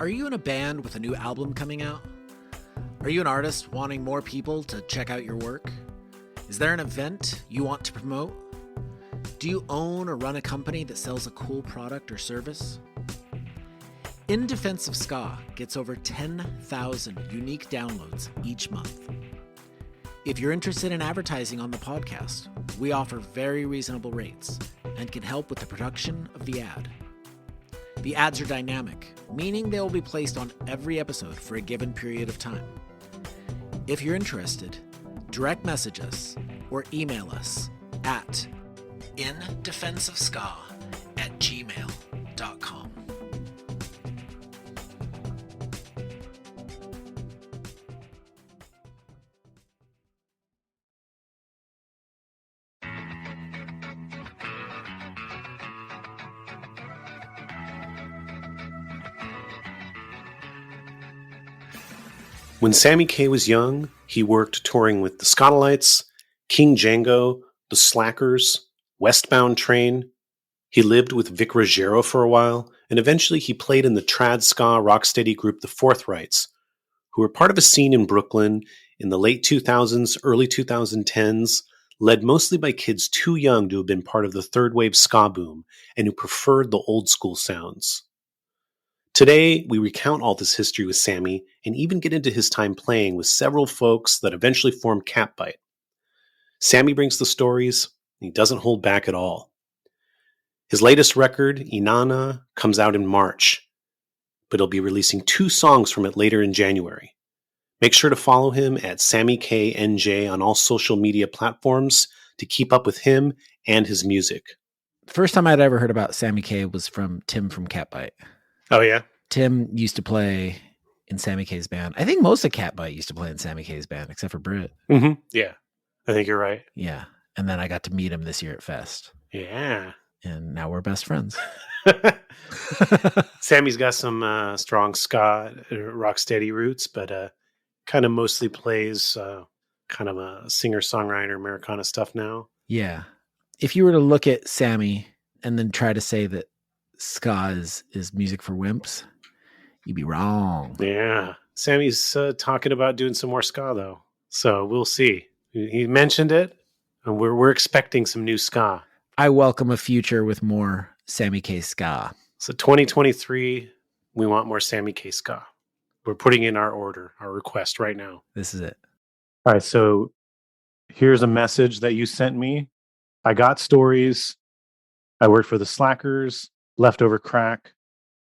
Are you in a band with a new album coming out? Are you an artist wanting more people to check out your work? Is there an event you want to promote? Do you own or run a company that sells a cool product or service? In Defense of Ska gets over 10,000 unique downloads each month. If you're interested in advertising on the podcast, we offer very reasonable rates and can help with the production of the ad. The ads are dynamic, meaning they will be placed on every episode for a given period of time. If you're interested, direct message us or email us at indefenseofska@gmail.com. When Sammy Kay was young, he worked touring with the Skatalites, King Django, the Slackers, Westbound Train. He lived with Vic Ruggiero for a while, and eventually he played in the trad ska rocksteady group the Forthrights, who were part of a scene in Brooklyn in the late 2000s, early 2010s, led mostly by kids too young to have been part of the third wave ska boom and who preferred the old school sounds. Today, we recount all this history with Sammy and even get into his time playing with several folks that eventually formed Catbite. Sammy brings the stories, and he doesn't hold back at all. His latest record, Inanna, comes out in March, but he'll be releasing 2 songs from it later in January. Make sure to follow him at Sammy Kay NJ on all social media platforms to keep up with him and his music. The first time I'd ever heard about Sammy Kay was from Tim from Catbite. Oh, yeah? Tim used to play in Sammy Kay's band. I think most of Catbite used to play in Sammy Kay's band, except for Britt. Mm-hmm. Yeah, I think you're right. Yeah. And then I got to meet him this year at Fest. Yeah. And now we're best friends. Sammy's got some strong ska, rocksteady roots, but kind of mostly plays kind of a singer-songwriter Americana stuff now. Yeah. If you were to look at Sammy and then try to say that ska is music for wimps, you'd be wrong. Yeah. Sammy's talking about doing some more ska, though. So we'll see. He mentioned it, and we're expecting some new ska. I welcome a future with more Sammy Kay ska. So 2023, we want more Sammy Kay ska. We're putting in our order, our request right now. This is it. All right, so here's a message that you sent me. I got stories. I worked for the Slackers, Leftover Crack,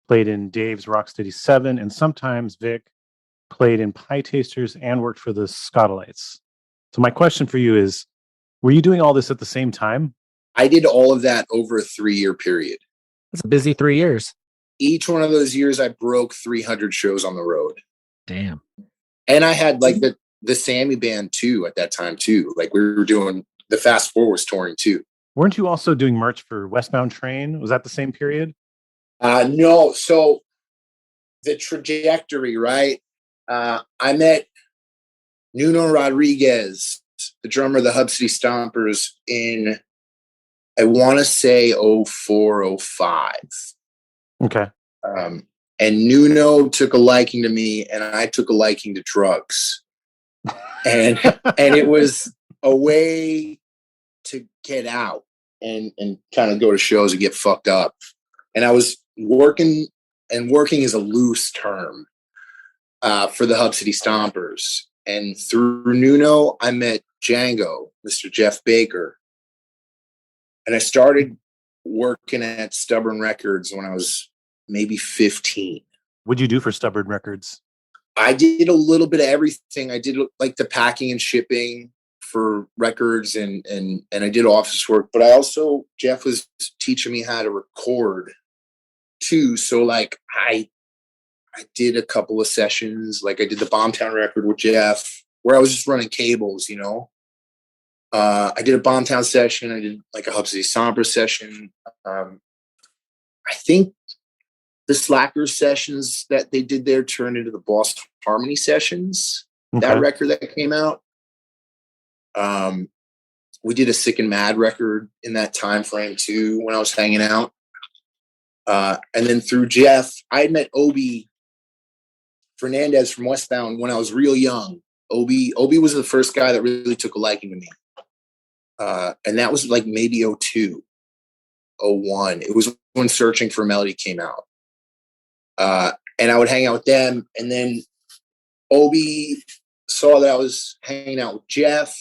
played in Dave's Rocksteady 7, and sometimes Vic played in Pie Tasters and worked for the Skatalites. So my question for you is, were you doing all this at the same time? I did all of that over a 3-year period. It's a busy 3 years. Each one of those years, I broke 300 shows on the road. Damn. And I had like the Sammy band too at that time too. Like we were doing the Fast Forwards touring too. Weren't you also doing merch for Westbound Train? Was that the same period? No. So the trajectory, right? I met Nuno Rodriguez, the drummer of the Hub City Stompers, in, I want to say 04, 05. Okay. And Nuno took a liking to me, and I took a liking to drugs. And it was a way to get out and kind of go to shows and get fucked up. And I was working, and working is a loose term for the Hub City Stompers. And through Nuno, I met Django, Mr. Jeff Baker. And I started working at Stubborn Records when I was maybe 15. What'd you do for Stubborn Records? I did a little bit of everything. I did like the packing and shipping for records and I did office work, but I also, Jeff was teaching me how to record too. So like I did a couple of sessions, like I did the Bombtown record with Jeff where I was just running cables, you know. I did a Bombtown session. I did like a Hub City Sombra session. I think the Slackers sessions that they did there turned into the Boston Harmony sessions. Okay. That record that came out. We did a Sick and Mad record in that time frame too when I was hanging out. And then through Jeff, I had met Obi Fernandez from Westbound when I was real young. Obi was the first guy that really took a liking to me. And that was like maybe 02, 01. It was when Searching for Melody came out. And I would hang out with them. And then Obi saw that I was hanging out with Jeff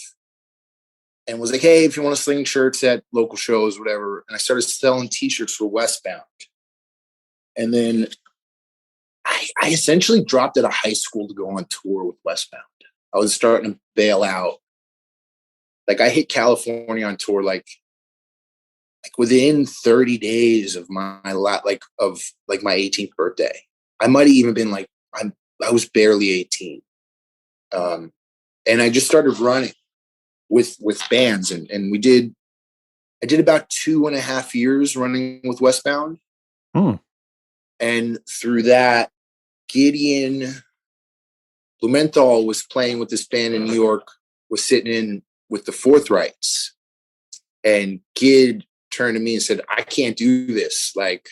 and was like, hey, if you want to sling shirts at local shows, whatever. And I started selling t-shirts for Westbound. And then I essentially dropped out of high school to go on tour with Westbound. I was starting to bail out. Like I hit California on tour like within 30 days of my my 18th birthday. I might have even been like I was barely 18. And I just started running with bands and I did about 2.5 years running with Westbound. And through that, Gideon Blumenthal was playing with this band in New York, was sitting in with the Forthrights. And Gid turned to me and said, I can't do this. Like,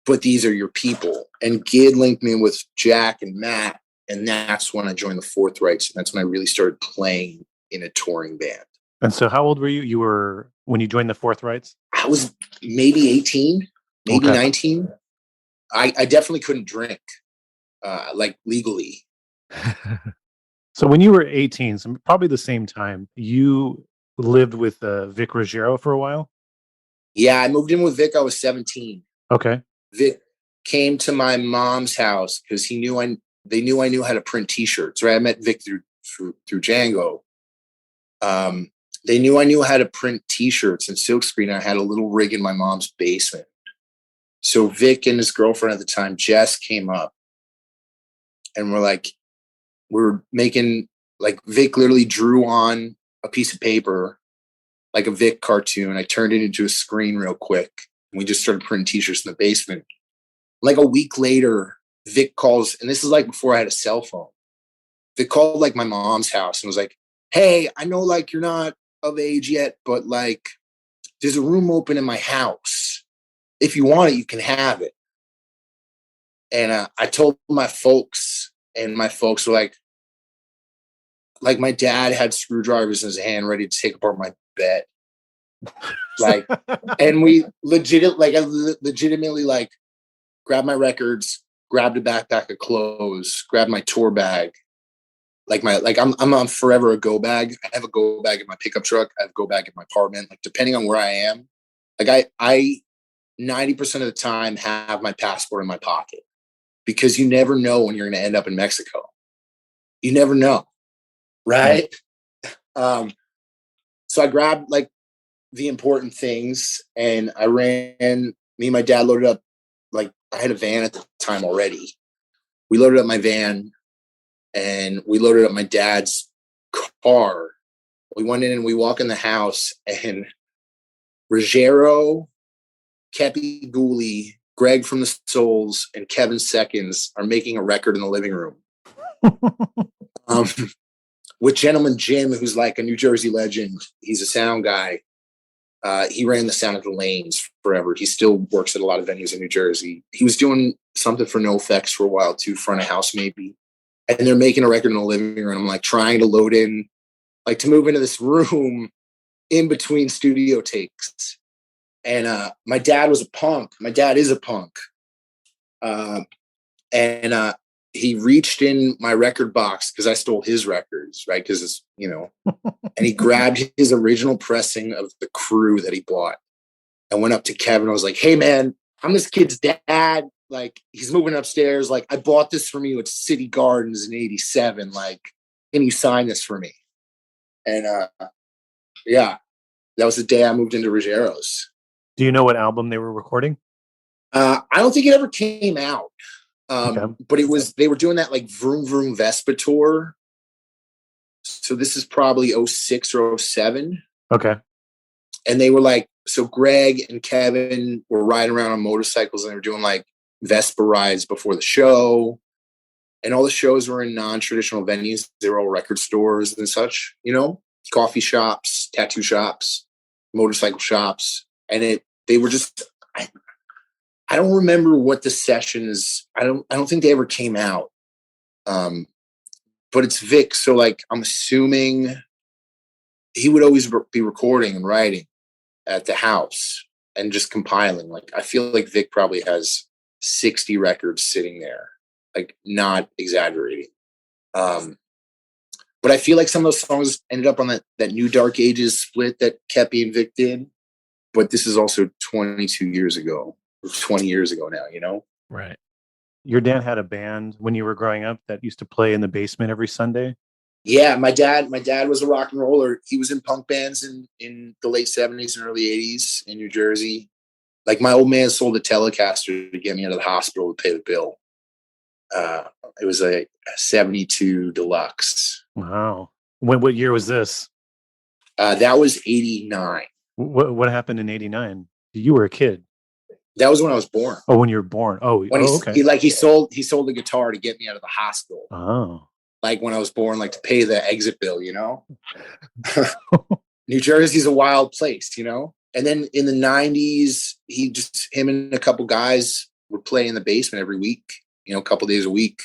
but these are your people. And Gid linked me with Jack and Matt. And that's when I joined the Forthrights. And that's when I really started playing in a touring band. And so how old were you? You were when you joined the Forthrights? I was maybe 18, maybe 19. I definitely couldn't drink like legally. So when you were 18, so probably the same time, you lived with Vic Ruggiero for a while? Yeah, I moved in with Vic. I was 17. Okay. Vic came to my mom's house because they knew I knew how to print t-shirts, right? I met Vic through Django. They knew I knew how to print t-shirts and silkscreen. I had a little rig in my mom's basement. So Vic and his girlfriend at the time, Jess, came up and we're making, like, Vic literally drew on a piece of paper, like a Vic cartoon. I turned it into a screen real quick. And we just started printing t-shirts in the basement. Like a week later, Vic calls, and this is like before I had a cell phone. Vic called like my mom's house and was like, hey, I know like you're not of age yet, but like there's a room open in my house. If you want it, you can have it. And I told my folks, and my folks were like my dad had screwdrivers in his hand ready to take apart my bed. Like, and I legitimately like grabbed my records, grabbed a backpack of clothes, grabbed my tour bag. I'm forever a go bag. I have a go bag in my pickup truck. I have a go bag in my apartment. Like, depending on where I am, like I 90% of the time have my passport in my pocket because you never know when you're going to end up in Mexico. You never know. Right. So I grabbed like the important things and I ran. Me and my dad loaded up, like I had a van at the time already. We loaded up my van and we loaded up my dad's car. We went in and we walk in the house and Ruggiero, Kepi Gooley, Greg from the Souls, and Kevin Seconds are making a record in the living room. With Gentleman Jim, who's like a New Jersey legend. He's a sound guy. He ran the Sound of the Lanes forever. He still works at a lot of venues in New Jersey. He was doing something for No Effects for a while too, front of house maybe. And they're making a record in the living room. I'm like trying to load in, like to move into this room in between studio takes. And my dad was a punk. My dad is a punk. And he reached in my record box because I stole his records, right? Because it's, and he grabbed his original pressing of The Crew that he bought and went up to Kevin. I was like, hey, man, I'm this kid's dad. Like, he's moving upstairs. Like, I bought this from you at City Gardens in 87. Like, can you sign this for me? And yeah, that was the day I moved into Ruggiero's. Do you know what album they were recording? I don't think it ever came out. Okay. But they were doing that like Vroom Vroom Vespa tour. So this is probably 06 or 07. Okay. And they were like, so Greg and Kevin were riding around on motorcycles and they were doing like Vespa rides before the show. And all the shows were in non-traditional venues. They were all record stores and such, coffee shops, tattoo shops, motorcycle shops. And they were just, I don't remember what the sessions. I don't think they ever came out. But it's Vic, so like I'm assuming he would always be recording and writing at the house and just compiling. Like I feel like Vic probably has 60 records sitting there, like not exaggerating. But I feel like some of those songs ended up on that New Dark Ages split that Kepi and Vic did. But this is also 22 years ago, or 20 years ago now, you know? Right. Your dad had a band when you were growing up that used to play in the basement every Sunday? Yeah, my dad was a rock and roller. He was in punk bands in the late 70s and early 80s in New Jersey. Like my old man sold a Telecaster to get me out of the hospital to pay the bill. It was a 72 Deluxe. Wow. What year was this? That was 89. What happened in 89? You were a kid. That was when I was born. Oh, when you were born. Okay. He sold the guitar to get me out of the hospital. Oh. Like when I was born, like to pay the exit bill, you know? New Jersey's a wild place, you know? And then in the 90s, him and a couple guys would play in the basement every week, you know, a couple days a week.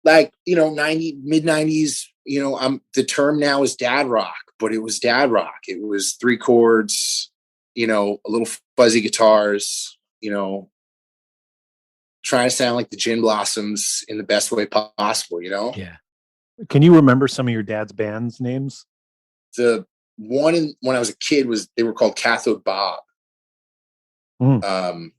Like, you know, mid 90s, you know, the term now is dad rock, but it was dad rock. It was 3 chords, you know, a little fuzzy guitars, you know, trying to sound like the Gin Blossoms in the best way possible, you know? Yeah. Can you remember some of your dad's band's names? The one when I was a kid they were called Cathode Bob. And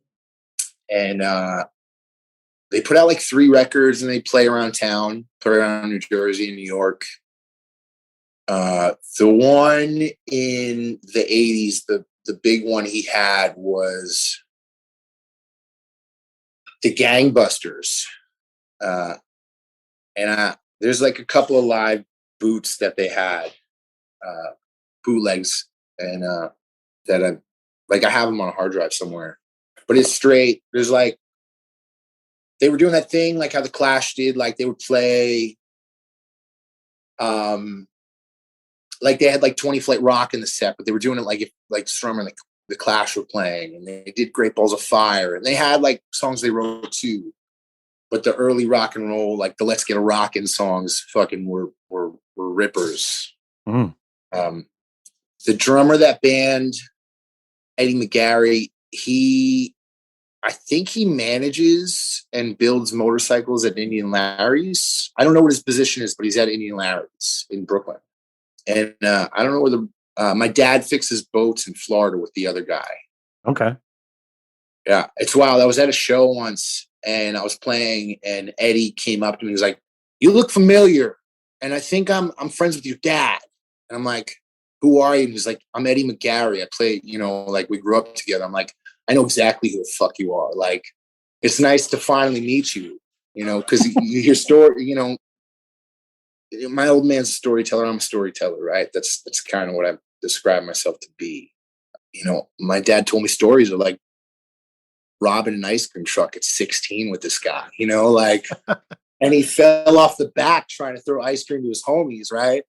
they put out like 3 records and they play around town, play around New Jersey and New York. The one in the 80s, the big one he had was the Gangbusters. And there's like a couple of live boots that they had, bootlegs, and that I have them on a hard drive somewhere. But it's straight. There's like, they were doing that thing like how the Clash did, like they would play, like they had like 20 Flight Rock in the set, but they were doing it like if like Strummer and the Clash were playing, and they did Great Balls of Fire, and they had like songs they wrote too. But the early rock and roll, like the Let's Get a Rockin' songs, fucking were rippers. The drummer of that band, Eddie McGarry, I think he manages and builds motorcycles at Indian Larry's. I don't know what his position is, but he's at Indian Larry's in Brooklyn. And I don't know where my dad fixes boats in Florida with the other guy. Okay. Yeah, it's wild. I was at a show once and I was playing, and Eddie came up to me. He was like, "You look familiar, and I think I'm friends with your dad." And I'm like, "Who are you?" And he's like, "I'm Eddie McGarry. I play, you know, like we grew up together." I'm like, "I know exactly who the fuck you are. Like, it's nice to finally meet you, you know, because you hear story, you know, my old man's a storyteller. I'm a storyteller, right? That's kind of what I describe myself to be. You know, my dad told me stories of like robbing an ice cream truck at 16 with this guy, you know, like, and he fell off the back trying to throw ice cream to his homies, right?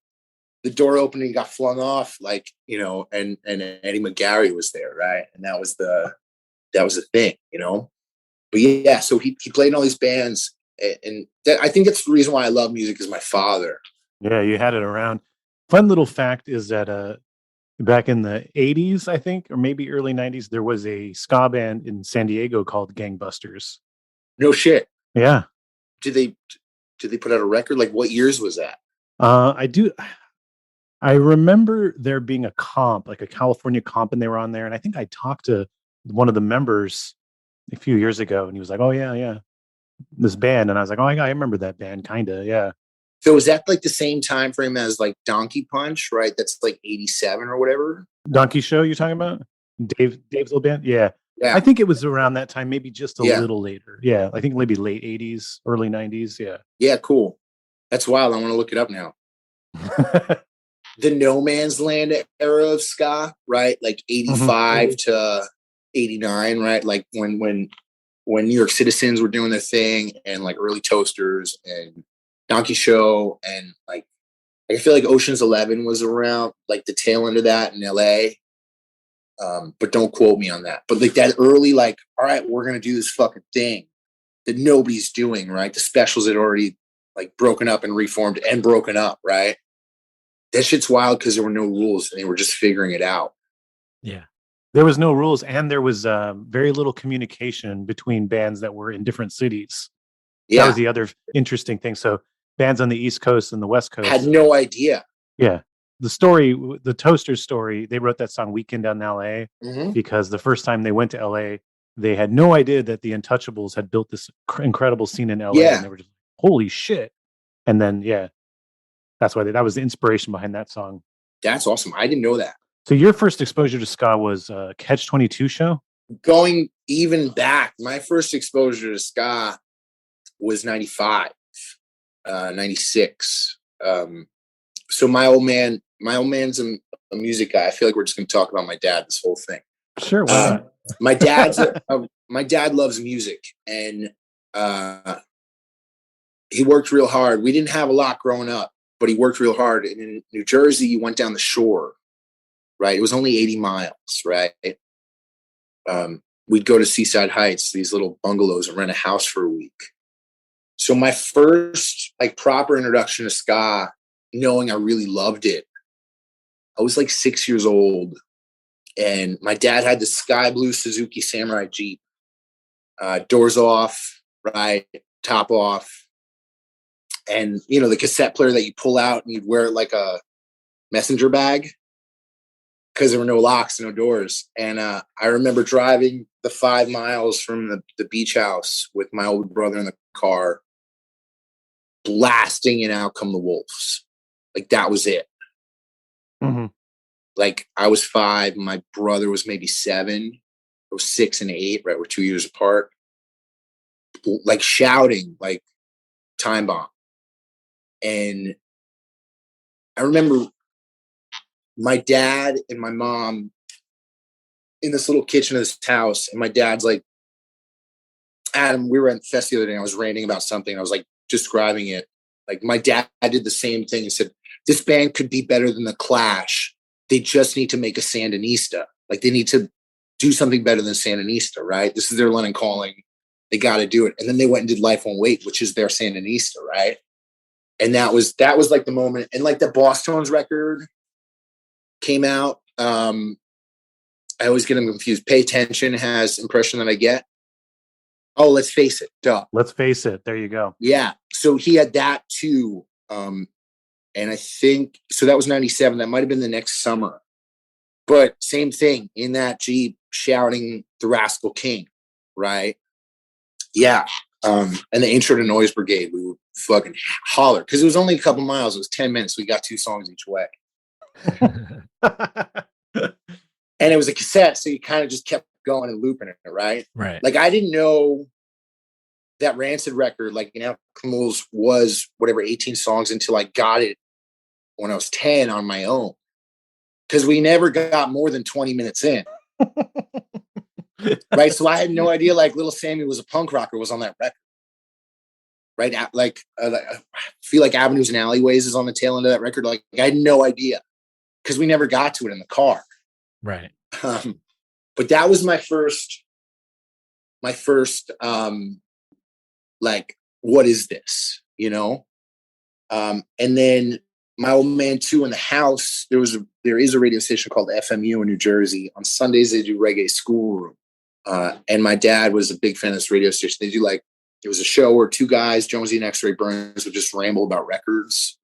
The door opened and he got flung off, like, you know, and Eddie McGarry was there, right? And that was the thing, you know? But yeah, so he played in all these bands, and I think that's the reason why I love music is my father. Yeah, you had it around. Fun little fact is that back in the 80s, I think, or maybe early 90s, there was a ska band in San Diego called Gangbusters. No shit. Yeah. Did they put out a record? Like what years was that? I remember there being a comp, like a California comp, and they were on there. And I think I talked to one of the members a few years ago, and he was like, "Oh yeah, this band." And I was like, "Oh, I remember that band, kind of, yeah." So is that like the same time frame as like Donkey Punch, right? That's like 87 or whatever. Donkey Show you're talking about? Dave's little band? Yeah. Yeah. I think it was around that time, maybe just a Yeah. little later. Yeah. I think maybe late 80s, early 90s. Yeah. Yeah, cool. That's wild. I want to look it up now. The No Man's Land era of ska, right? Like 85 to 89, right? Like when New York Citizens were doing their thing, and like early Toasters and Donkey Show, and like I feel like Ocean's 11 was around like the tail end of that in LA. But don't quote me on that. But like that early, like, all right, we're going to do this fucking thing that nobody's doing, right? The specials had already like broken up and reformed and broken up, right? That shit's wild because there were no rules and they were just figuring it out. Yeah. There was no rules, and there was very little communication between bands that were in different cities. Yeah. That was the other interesting thing. So bands on the East Coast and the West Coast had no idea. Yeah. The Toasters story, they wrote that song Weekend in LA because the first time they went to LA, they had no idea that the Untouchables had built this incredible scene in LA. Yeah. And they were just, holy shit. And then, that's why that was the inspiration behind that song. That's awesome. I didn't know that. So your first exposure to ska was Catch 22 show? Going even back, my first exposure to ska was 95, 96. So my old man's a music guy. I feel like we're just going to talk about my dad this whole thing. Sure. Why not? My dad loves music, and he worked real hard. We didn't have a lot growing up, but he worked real hard. And in New Jersey, you went down the shore, right? It was only 80 miles, right? We'd go to Seaside Heights, these little bungalows, and rent a house for a week. So my first like proper introduction to ska, knowing I really loved it, I was like 6 years old, and my dad had the sky blue Suzuki Samurai Jeep, doors off, right, top off, and you know the cassette player that you pull out and you'd wear it like a messenger bag because there were no locks, no doors. And I remember driving the 5 miles from the beach house with my older brother in the car, blasting and Out Come the Wolves. Like that was it. Mm-hmm. Like I was 5, my brother was maybe 7. I was 6 and 8, right? We're 2 years apart. Like shouting, like Time Bomb. And I remember my dad and my mom in this little kitchen of this house, and my dad's like, Adam, we were at the fest the other day, and I was ranting about something. I was like describing it. Like my dad did the same thing and said, this band could be better than the Clash. They just need to make a Sandinista. Like they need to do something better than Sandinista, right? This is their London calling. They got to do it. And then they went and did Life Won't Wait, which is their Sandinista, right? And that was like the moment. And like the Boss Tones record came out. I always get them confused. Pay Attention has Impression That I Get. Oh, Let's Face It. Duh. Let's Face It. There you go. Yeah. So he had that too. And I think, so that was 97. That might've been the next summer, but same thing in that Jeep shouting the Rascal King. Right. Yeah. And the intro to Noise Brigade, we would fucking holler because it was only a couple miles. It was 10 minutes. We got 2 songs each way. And it was a cassette. So you kind of just kept going and looping it. Right. Right. Like I didn't know that Rancid record, like, you know, Camille's was whatever, 18 songs until I got it when I was 10 on my own. Because we never got more than 20 minutes in. Right. So I had no idea like Little Sammy was a punk rocker was on that record. Right. Like, I feel like Avenues and Alleyways is on the tail end of that record. Like I had no idea because we never got to it in the car. Right. But that was my first, like, what is this? You know? And then my old man too in the house, there is a radio station called FMU in New Jersey. On Sundays, they do Reggae Schoolroom. And my dad was a big fan of this radio station. They do like, it was a show where 2 guys, Jonesy and X-Ray Burns, would just ramble about records.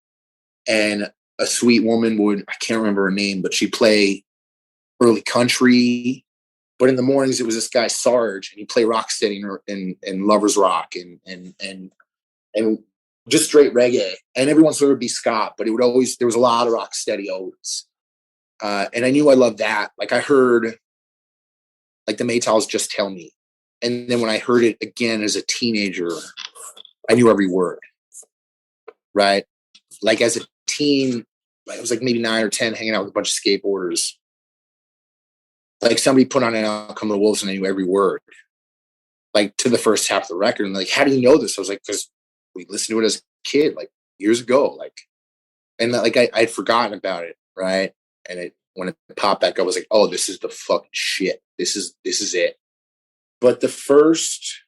And a sweet woman would, I can't remember her name, but she'd play early country. But in the mornings, it was this guy, Sarge, and he'd play rocksteady and Lovers Rock and just straight reggae. And every once in a while would be ska, but it would always, there was a lot of rocksteady always. And I knew I loved that. Like I heard like the Maytals Just Tell Me. And then when I heard it again as a teenager, I knew every word. Right? Like as a teen, I was like maybe 9 or 10 hanging out with a bunch of skateboarders. Like somebody put on an Out Come the Wolves and I knew every word. Like to the first half of the record. And like, how do you know this? I was like, because we listened to it as a kid, like years ago. Like, and like I'd forgotten about it, right? And when it popped back, I was like, oh, this is the fucking shit. This is it. But the first,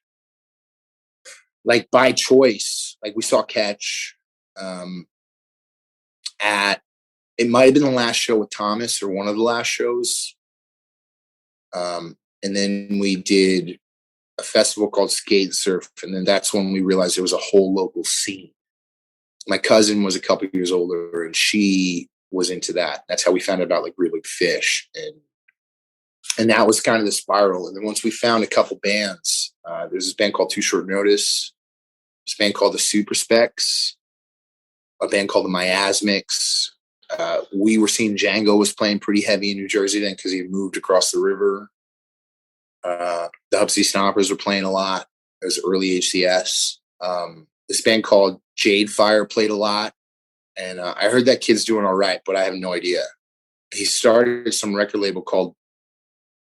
like by choice, like we saw Catch at, it might have been the last show with Thomas or one of the last shows. And then we did a festival called Skate Surf. And then that's when we realized there was a whole local scene. My cousin was a couple years older and she was into that. That's how we found out about like Real Big Fish. And that was kind of the spiral. And then once we found a couple bands, there's this band called Too Short Notice, this band called the Super Specs, a band called the Miasmics. We were seeing Django was playing pretty heavy in New Jersey then because he had moved across the river. The Hupsy Stompers were playing a lot. It was early HCS. This band called Jade Fire played a lot. And I heard that kid's doing all right, but I have no idea. He started some record label called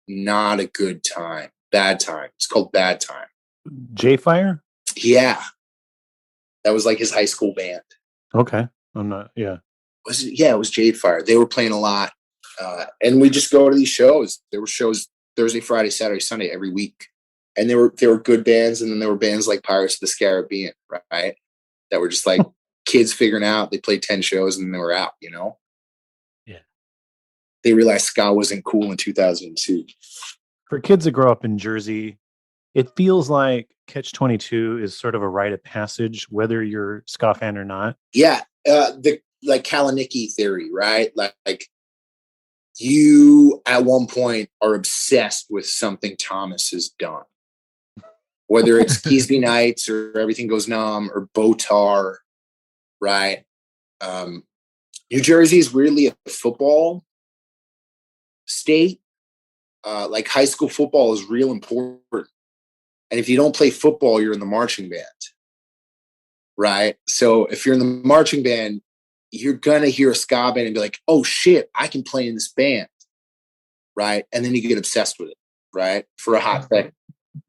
Not a Good Time. Bad Time. It's called Bad Time. J-Fire? Yeah. That was like his high school band. Okay. I'm not, yeah. It was Jade Fire. They were playing a lot. And we just go to these shows. There were shows Thursday, Friday, Saturday, Sunday every week. And there were good bands, and then there were bands like Pirates of the Caribbean, right? That were just like kids figuring out. They played 10 shows and then they were out, you know? Yeah. They realized ska wasn't cool in 2002. For kids that grow up in Jersey, it feels like Catch-22 is sort of a rite of passage, whether you're a ska fan or not. Yeah. The like Kalanicky theory, right? Like you at one point are obsessed with something Thomas has done. Whether it's Keesby Nights or Everything Goes Numb or Botar, right? New Jersey is weirdly a football state. Like high school football is real important. And if you don't play football, you're in the marching band, right? So if you're in the marching band, you're going to hear a ska band and be like, oh shit, I can play in this band, right? And then you get obsessed with it, right? For a hot second.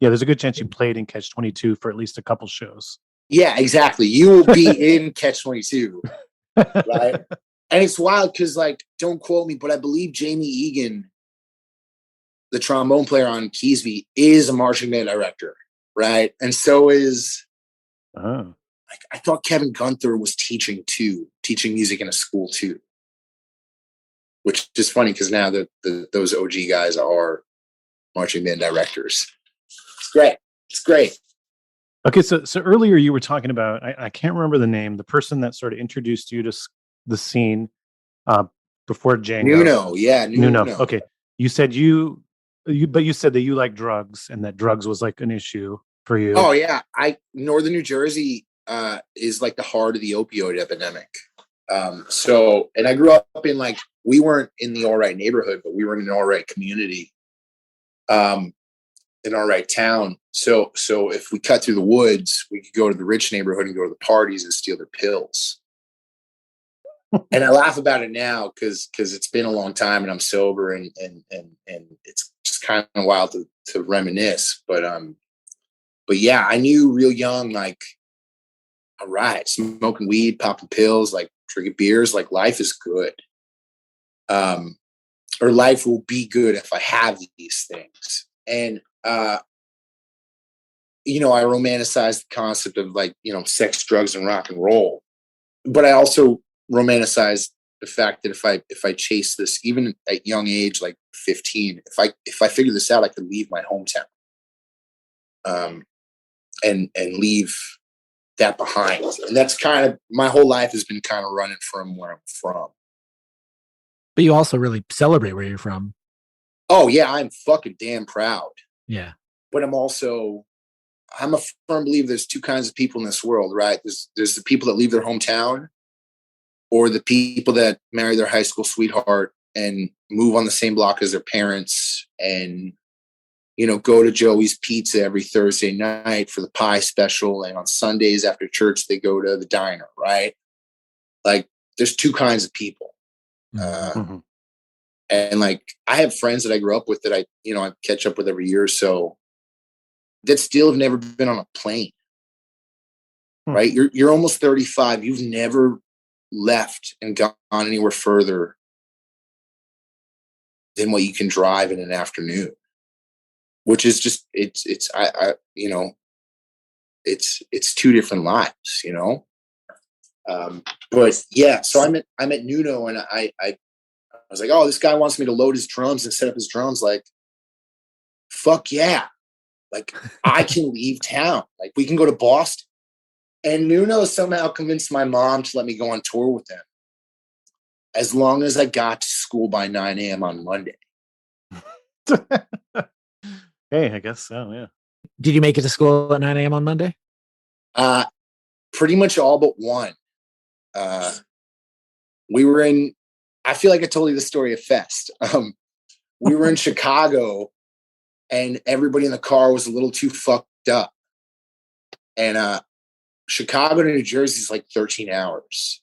Yeah, there's a good chance you played in Catch-22 for at least a couple shows. Yeah, exactly. You will be in Catch-22, right? And it's wild because, like, don't quote me, but I believe Jamie Egan, the trombone player on Keesby, is a marching band director, right? And so is, like, I thought Kevin Gunther was teaching music in a school too, which is funny because now those OG guys are marching band directors. It's great. Okay, so earlier you were talking about, I can't remember the name, the person that sort of introduced you to the scene before Django. Nuno. Okay, you said but you said that you like drugs and that drugs was like an issue for you. Oh yeah, Northern New Jersey is like the heart of the opioid epidemic. And I grew up in, like, we weren't in the all right neighborhood, but we were in an all right community. In our right town. So if we cut through the woods, we could go to the rich neighborhood and go to the parties and steal their pills. And I laugh about it now because it's been a long time and I'm sober and it's just kind of wild to reminisce. But yeah, I knew real young, like, all right, smoking weed, popping pills, like drinking beers, like life is good. Or life will be good if I have these things. And I romanticize the concept of, like, sex, drugs, and rock and roll. But I also romanticize the fact that if I chase this, even at young age, like 15, if I figure this out, I could leave my hometown, and leave that behind. And that's kind of, my whole life has been kind of running from where I'm from. But you also really celebrate where you're from. Oh yeah, I'm fucking damn proud. Yeah. But I'm a firm believer there's two kinds of people in this world, right? There's the people that leave their hometown, or the people that marry their high school sweetheart and move on the same block as their parents and, go to Joey's Pizza every Thursday night for the pie special. And on Sundays after church, they go to the diner, right? Like, there's two kinds of people. Mm-hmm. And, like, I have friends that I grew up with that I catch up with every year or so that still have never been on a plane, right? You're almost 35. You've never left and gone anywhere further than what you can drive in an afternoon, which is just, it's two different lives, but yeah, so I'm at Nuno, and I was like, oh, this guy wants me to load his drums and set up his drums. Like, fuck yeah. Like, I can leave town. Like, we can go to Boston. And Nuno somehow convinced my mom to let me go on tour with him, as long as I got to school by 9 a.m. on Monday. Hey, I guess so, yeah. Did you make it to school at 9 a.m. on Monday? Pretty much all but one. We were in, I feel like I told you the story of Fest. We were in Chicago, and everybody in the car was a little too fucked up. And Chicago to New Jersey is like 13 hours.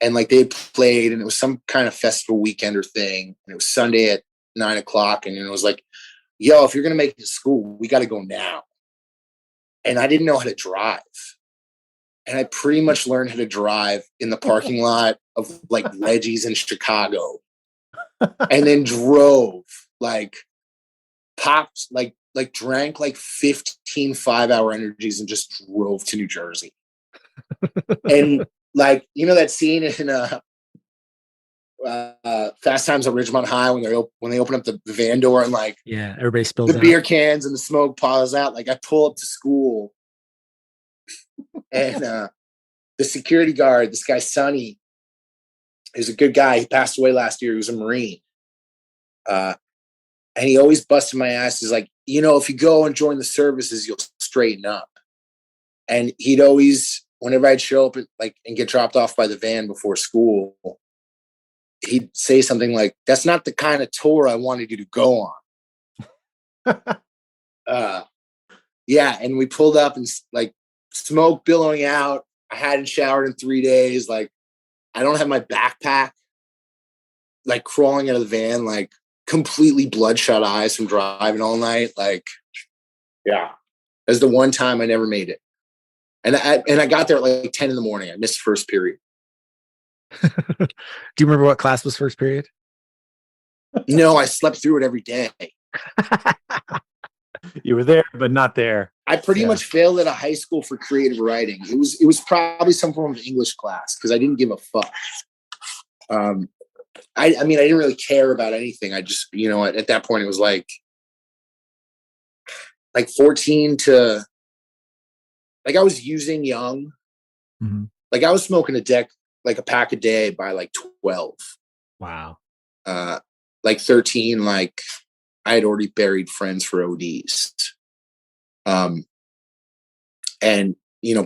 And like they played, and it was some kind of festival weekender thing. And it was Sunday at 9 o'clock. And it was like, yo, if you're going to make it to school, we got to go now. And I didn't know how to drive. And I pretty much learned how to drive in the parking lot of like Reggie's in Chicago. And then drove, like popped, like drank like 15 5-hour energies and just drove to New Jersey. And like, that scene in Fast Times at Ridgemont High when they open up the van door and like, yeah, everybody spills the out. beer cans and the smoke piles out. Like, I pull up to school, and the security guard, this guy Sonny, he's a good guy. He passed away last year. He was a Marine, and he always busted my ass. He's like, if you go and join the services, you'll straighten up. And he'd always, whenever I'd show up and get dropped off by the van before school, he'd say something like, "That's not the kind of tour I wanted you to go on." Yeah, and we pulled up, and like smoke billowing out. I hadn't showered in 3 days. Like, I don't have my backpack. Like, crawling out of the van, like completely bloodshot eyes from driving all night. Like, yeah, that's the one time I never made it. And I got there at like 10 in the morning. I missed first period. Do you remember what class was first period? No, I slept through it every day. You were there, but not there. I pretty much failed at a high school for creative writing. It was probably some form of English class because I didn't give a fuck. I didn't really care about anything. I just, at that point it was like 14 to, like, I was using young. Mm-hmm. Like, I was smoking a pack a day by like 12. Wow. Like 13, like I had already buried friends for ODs. And,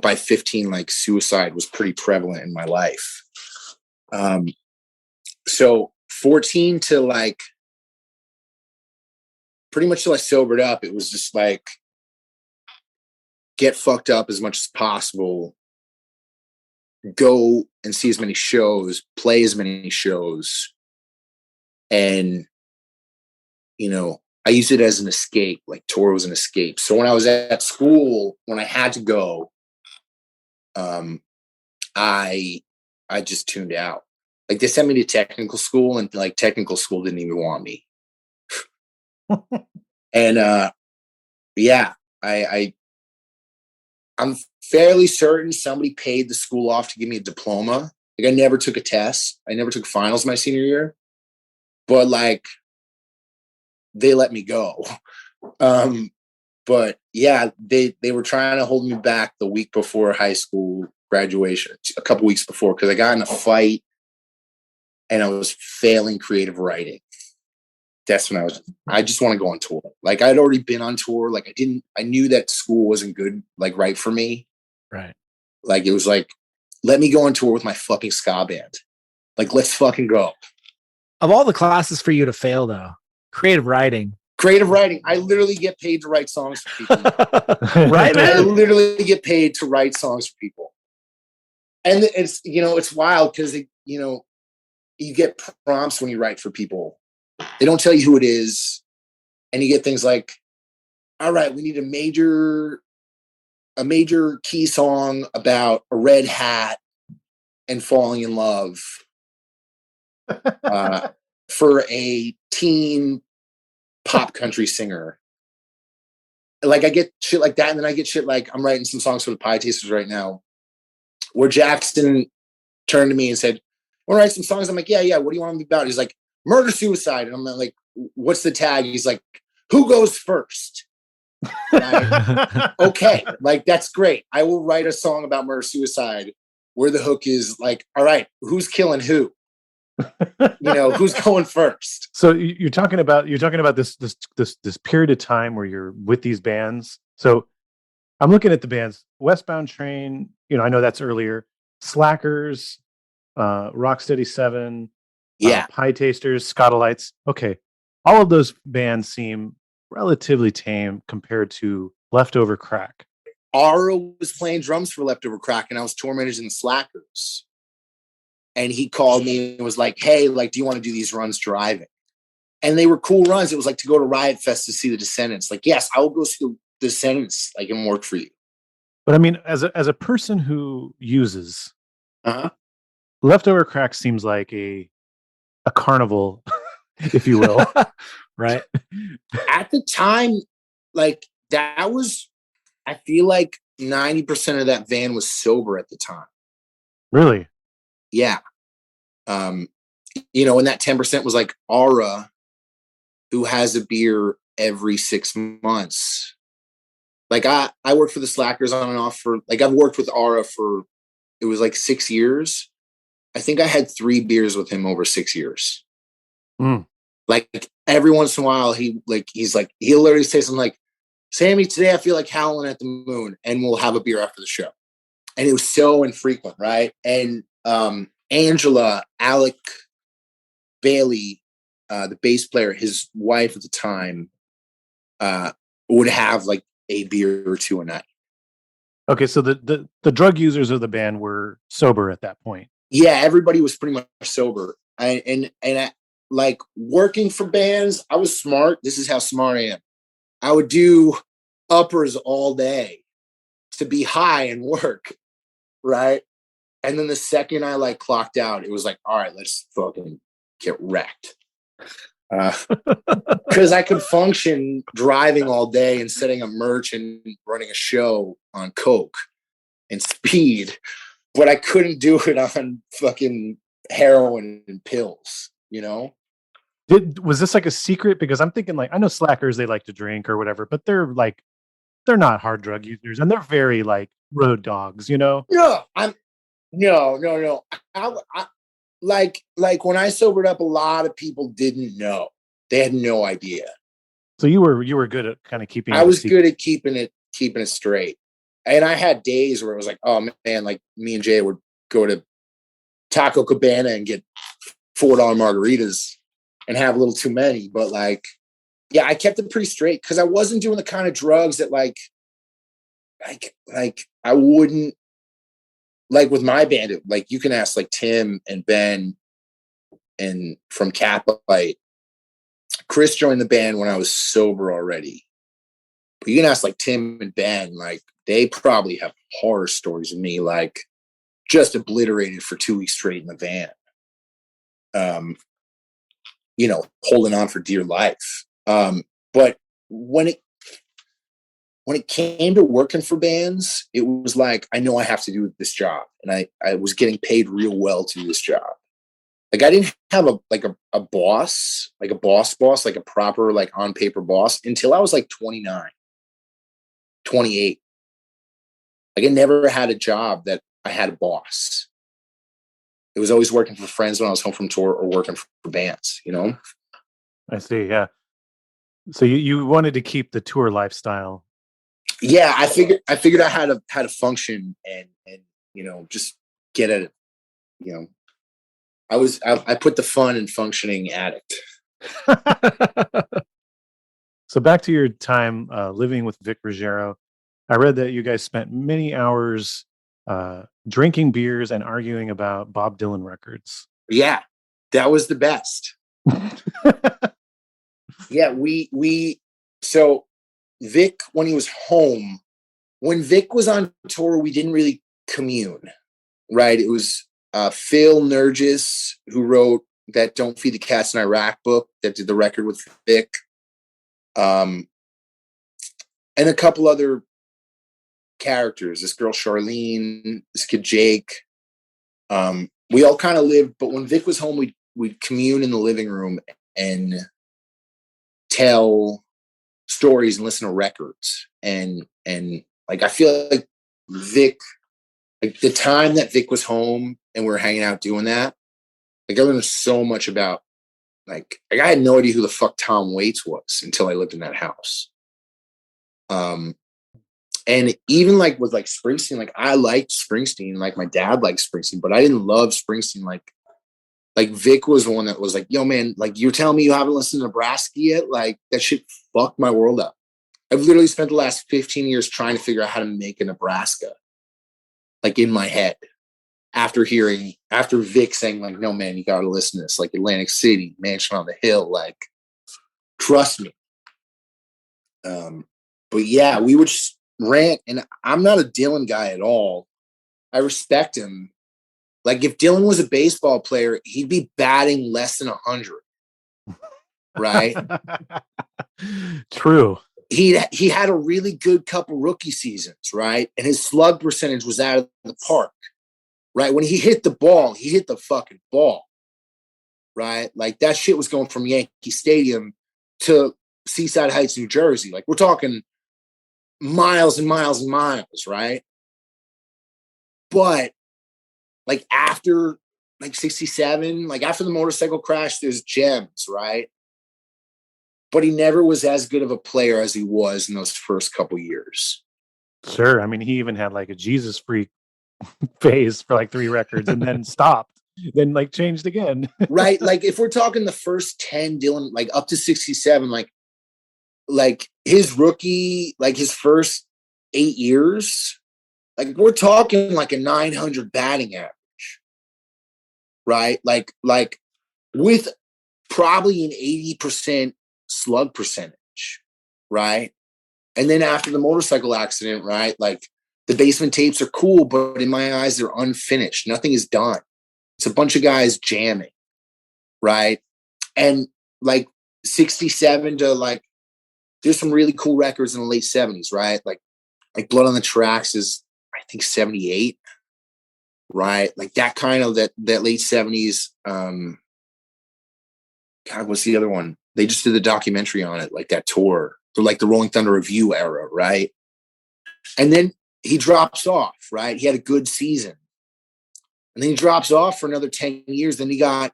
by 15, like suicide was pretty prevalent in my life. So 14 to like pretty much till I sobered up, it was just like get fucked up as much as possible, go and see as many shows, play as many shows. And, I used it as an escape, like tour was an escape. So when I was at school, when I had to go, I just tuned out. Like, they sent me to technical school, and like technical school didn't even want me. And yeah, I'm fairly certain somebody paid the school off to give me a diploma. Like, I never took a test. I never took finals my senior year, but like they let me go. But yeah, they were trying to hold me back the week before high school graduation, a couple weeks before, because I got in a fight and I was failing creative writing. That's when I just want to go on tour. Like, I'd already been on tour. Like, I knew that school wasn't good, like, right for me. Right. Like, it was like, let me go on tour with my fucking ska band. Like, let's fucking go. Of all the classes for you to fail, though, creative writing. I literally get paid to write songs for people. Right, man? I literally get paid to write songs for people. And it's, it's wild because, you get prompts when you write for people. They don't tell you who it is. And you get things like, all right, we need a major key song about a red hat and falling in love for a teen pop country singer. Like I get shit like that, and then I get shit like I'm writing some songs for the Pie Tasters right now, where Jackson turned to me and said, "Want to write some songs?" I'm like, "Yeah. What do you want them to be about?" He's like, "Murder, suicide," and I'm like, "What's the tag?" He's like, "Who goes first?" Okay, like that's great. I will write a song about murder, suicide, where the hook is like, "All right, who's killing who?" Who's going first? So you're talking about this period of time where you're with these bands. So I'm looking at the bands: Westbound Train. I know that's earlier. Slackers, Rocksteady 7, Yeah, Pie Tasters, Skatalites. Okay, all of those bands seem relatively tame compared to Leftover Crack. Ara was playing drums for Leftover Crack, and I was tour managing the Slackers. And he called me and was like, "Hey, like, do you want to do these runs driving?" And they were cool runs. It was like to go to Riot Fest to see the Descendants. Like, yes, I will go see the Descendants, like, and work for you. But I mean, as a person who uses Uh-huh. Leftover Crack seems like a carnival, if you will, right? At the time, like, that was, I feel like 90% of that van was sober at the time. Really? Yeah. And that 10% was like Ara, who has a beer every 6 months. Like I worked for the Slackers on and off for, like, I've worked with Ara for, it was like 6 years. I think I had 3 beers with him over 6 years. Mm. Like every once in a while, he'll literally say something like, "Sammy, today I feel like howling at the moon," and we'll have a beer after the show. And it was so infrequent, right? And Angela, Alec Bailey, the bass player, his wife at the time, would have like a beer or 2 a night. Okay, so the drug users of the band were sober at that point. Yeah, everybody was pretty much sober. Like working for bands, I was smart. This is how smart I am. I would do uppers all day to be high and work, right? And then the second I like clocked out, it was like, all right, let's fucking get wrecked. Because I could function driving all day and setting up merch and running a show on coke and speed, but I couldn't do it on fucking heroin and pills, Was this like a secret? Because I'm thinking, like, I know Slackers, they like to drink or whatever, but they're not hard drug users, and they're very like road dogs, No, no. I like when I sobered up, a lot of people didn't know. They had no idea. So you were good at kind of keeping. I was good at keeping it straight. And I had days where it was like, oh man, like me and Jay would go to Taco Cabana and get $4 margaritas and have a little too many. But like, yeah, I kept it pretty straight because I wasn't doing the kind of drugs that like I wouldn't, like with my band, like you can ask like Tim and Ben and from Catbite. Chris joined the band when I was sober already. But you can ask like Tim and Ben, like they probably have horror stories of me, like just obliterated for 2 weeks straight in the van. Holding on for dear life. But when it came to working for bands, it was like, I know I have to do this job. And I was getting paid real well to do this job. Like I didn't have a boss, like a boss, like a proper, like on paper boss until I was like 29, 28. Like I never had a job that I had a boss. It was always working for friends when I was home from tour or working for bands, I see. Yeah. So you wanted to keep the tour lifestyle. Yeah. I figured I had to function and just get at it. I put the fun in functioning addict. So back to your time living with Vic Ruggiero, I read that you guys spent many hours drinking beers and arguing about Bob Dylan records. Yeah, that was the best. Yeah, so Vic, when he was home, when Vic was on tour, we didn't really commune, right? It was Phil Nurgis, who wrote that Don't Feed the Cats in Iraq book that did the record with Vic. And a couple other characters, this girl Charlene, this kid Jake. We all kind of lived, but when Vic was home, we'd commune in the living room and tell stories and listen to records. And like, I feel like Vic, like the time that Vic was home and we were hanging out doing that, like I learned so much about, like I had no idea who the fuck Tom Waits was until I lived in that house. And even like with like Springsteen, like I liked Springsteen, like my dad liked Springsteen, but I didn't love Springsteen. Like Vic was the one that was like, yo man, like you're telling me you haven't listened to Nebraska yet? Like that shit fucked my world up. I've literally spent the last 15 years trying to figure out how to make a Nebraska, like in my head. After Vic saying like, no man, you got to listen to this, like Atlantic City, Mansion on the Hill, like trust me. But yeah, we would just rant, and I'm not a Dylan guy at all. I respect him. Like if Dylan was a baseball player, he'd be batting less than 100, right? True. He had a really good couple rookie seasons, right? And his slug percentage was out of the park, right? When he hit the ball, he hit the fucking ball, right? Like that shit was going from Yankee Stadium to Seaside Heights, New Jersey. Like we're talking miles and miles and miles, right? But like after like 67, like after the motorcycle crash, there's gems, right? But he never was as good of a player as he was in those first couple years. Sure. I mean, he even had like a Jesus freak phase for like 3 records and then stopped, then like changed again. Right? Like if we're talking the first 10 Dylan, like up to 67, like his rookie, like his first 8 years, like we're talking like a 900 batting average, right? Like with probably an 80% slug percentage, right? And then after the motorcycle accident, right? Like the Basement Tapes are cool, but in my eyes, they're unfinished. Nothing is done. It's a bunch of guys jamming, right? And like 67 to like, there's some really cool records in the late 70s, right? Like Blood on the Tracks is, I think, 78, right? Like that kind of that late 70s. God, what's the other one? They just did the documentary on it, like that tour. So like the Rolling Thunder Review era, right? And then he drops off, right? He had a good season. And then he drops off for another 10 years. Then he got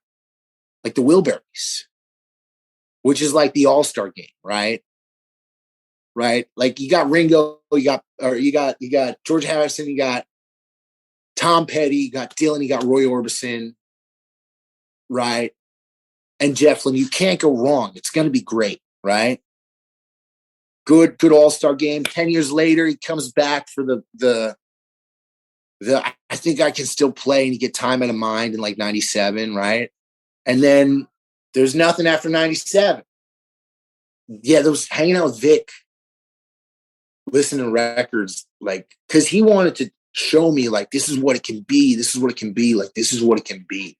like the Wilburys, which is like the all-star game, right? Right? Like you got Ringo, you got George Harrison, you got Tom Petty, you got Dylan, you got Roy Orbison, right? And Jeff Lynne. You can't go wrong. It's going to be great, right? Good all-star game. 10 years later, he comes back for the I think I can still play, and you get Time Out of Mind in like 97, right? And then there's nothing after 97. Yeah, there was hanging out with Vic, listening to records, like, because he wanted to show me, like, this is what it can be. This is what it can be. Like, this is what it can be.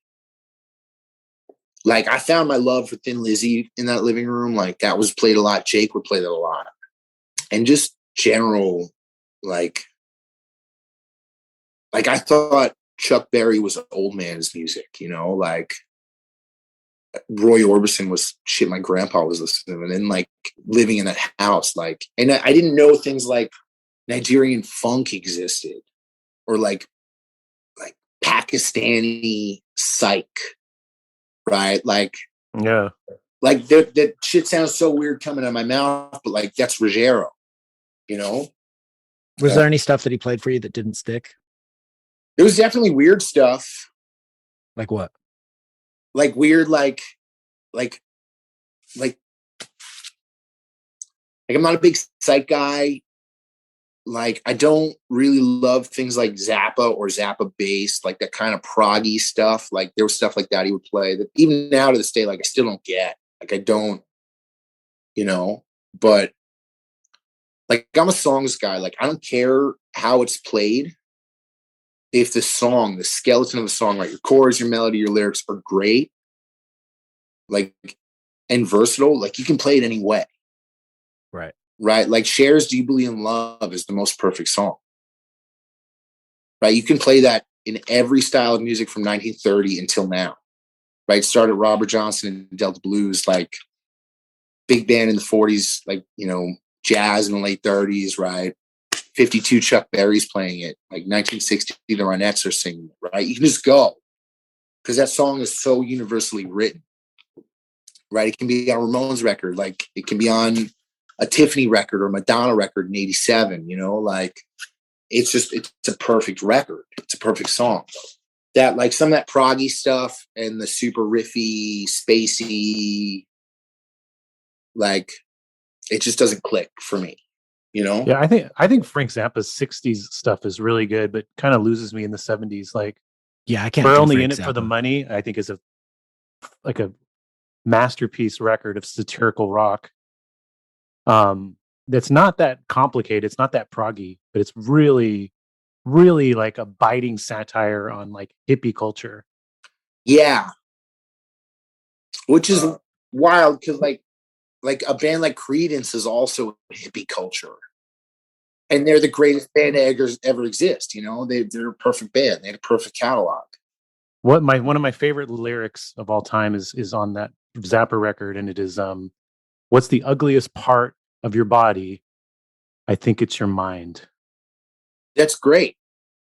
Like, I found my love for Thin Lizzy in that living room. Like, that was played a lot. Jake would play that a lot. And just general, like I thought Chuck Berry was old man's music, you know? Like, Roy Orbison was shit my grandpa was listening to. And then, like, living in that house, like, and I didn't know things like Nigerian funk existed, or like Pakistani psych, right? Like, Yeah. Like that shit sounds so weird coming out of my mouth, but like that's Ruggiero, you know? Was there any stuff that he played for you that didn't stick? There was definitely weird stuff. Like what? Like weird, like I'm not a big psych guy. Like I don't really love things like Zappa or Zappa bass, like that kind of proggy stuff. Like there was stuff like that he would play that even now to this day, like I still don't get. Like I don't, you know, but like I'm a songs guy. Like I don't care how it's played. If the song, the skeleton of the song, like your chords, your melody, your lyrics are great, like, and versatile. Like you can play it any way. Right. Like Cher's Do You Believe in Love is the most perfect song. Right. You can play that in every style of music from 1930 until now. Right. Started Robert Johnson and Delta Blues, like big band in the 40s, like, you know, jazz in the late 30s, right? 52 Chuck Berry's playing it, like 1960 the Ronettes are singing it, right? You can just go because that song is so universally written, right? It can be on Ramones record, like it can be on a Tiffany record or Madonna record in 87, you know, like it's a perfect record. It's a perfect song. That, like, some of that proggy stuff and the super riffy, spacey, like, it just doesn't click for me, you know? Yeah, I think Frank Zappa's 60s stuff is really good, but kind of loses me in the 70s. Like, Yeah, I can't. We're do Only Frank in It for the Zappa. Money, I think is a masterpiece record of satirical rock. That's not that complicated. It's not that proggy, but it's really, really like a biting satire on like hippie culture. Yeah. Which is wild because like a band like Creedence is also hippie culture. And they're the greatest band to ever exist, you know? They're a perfect band. They had a perfect catalog. One of my favorite lyrics of all time is on that Zappa record, and it is what's the ugliest part of your body? I think it's your mind. That's great.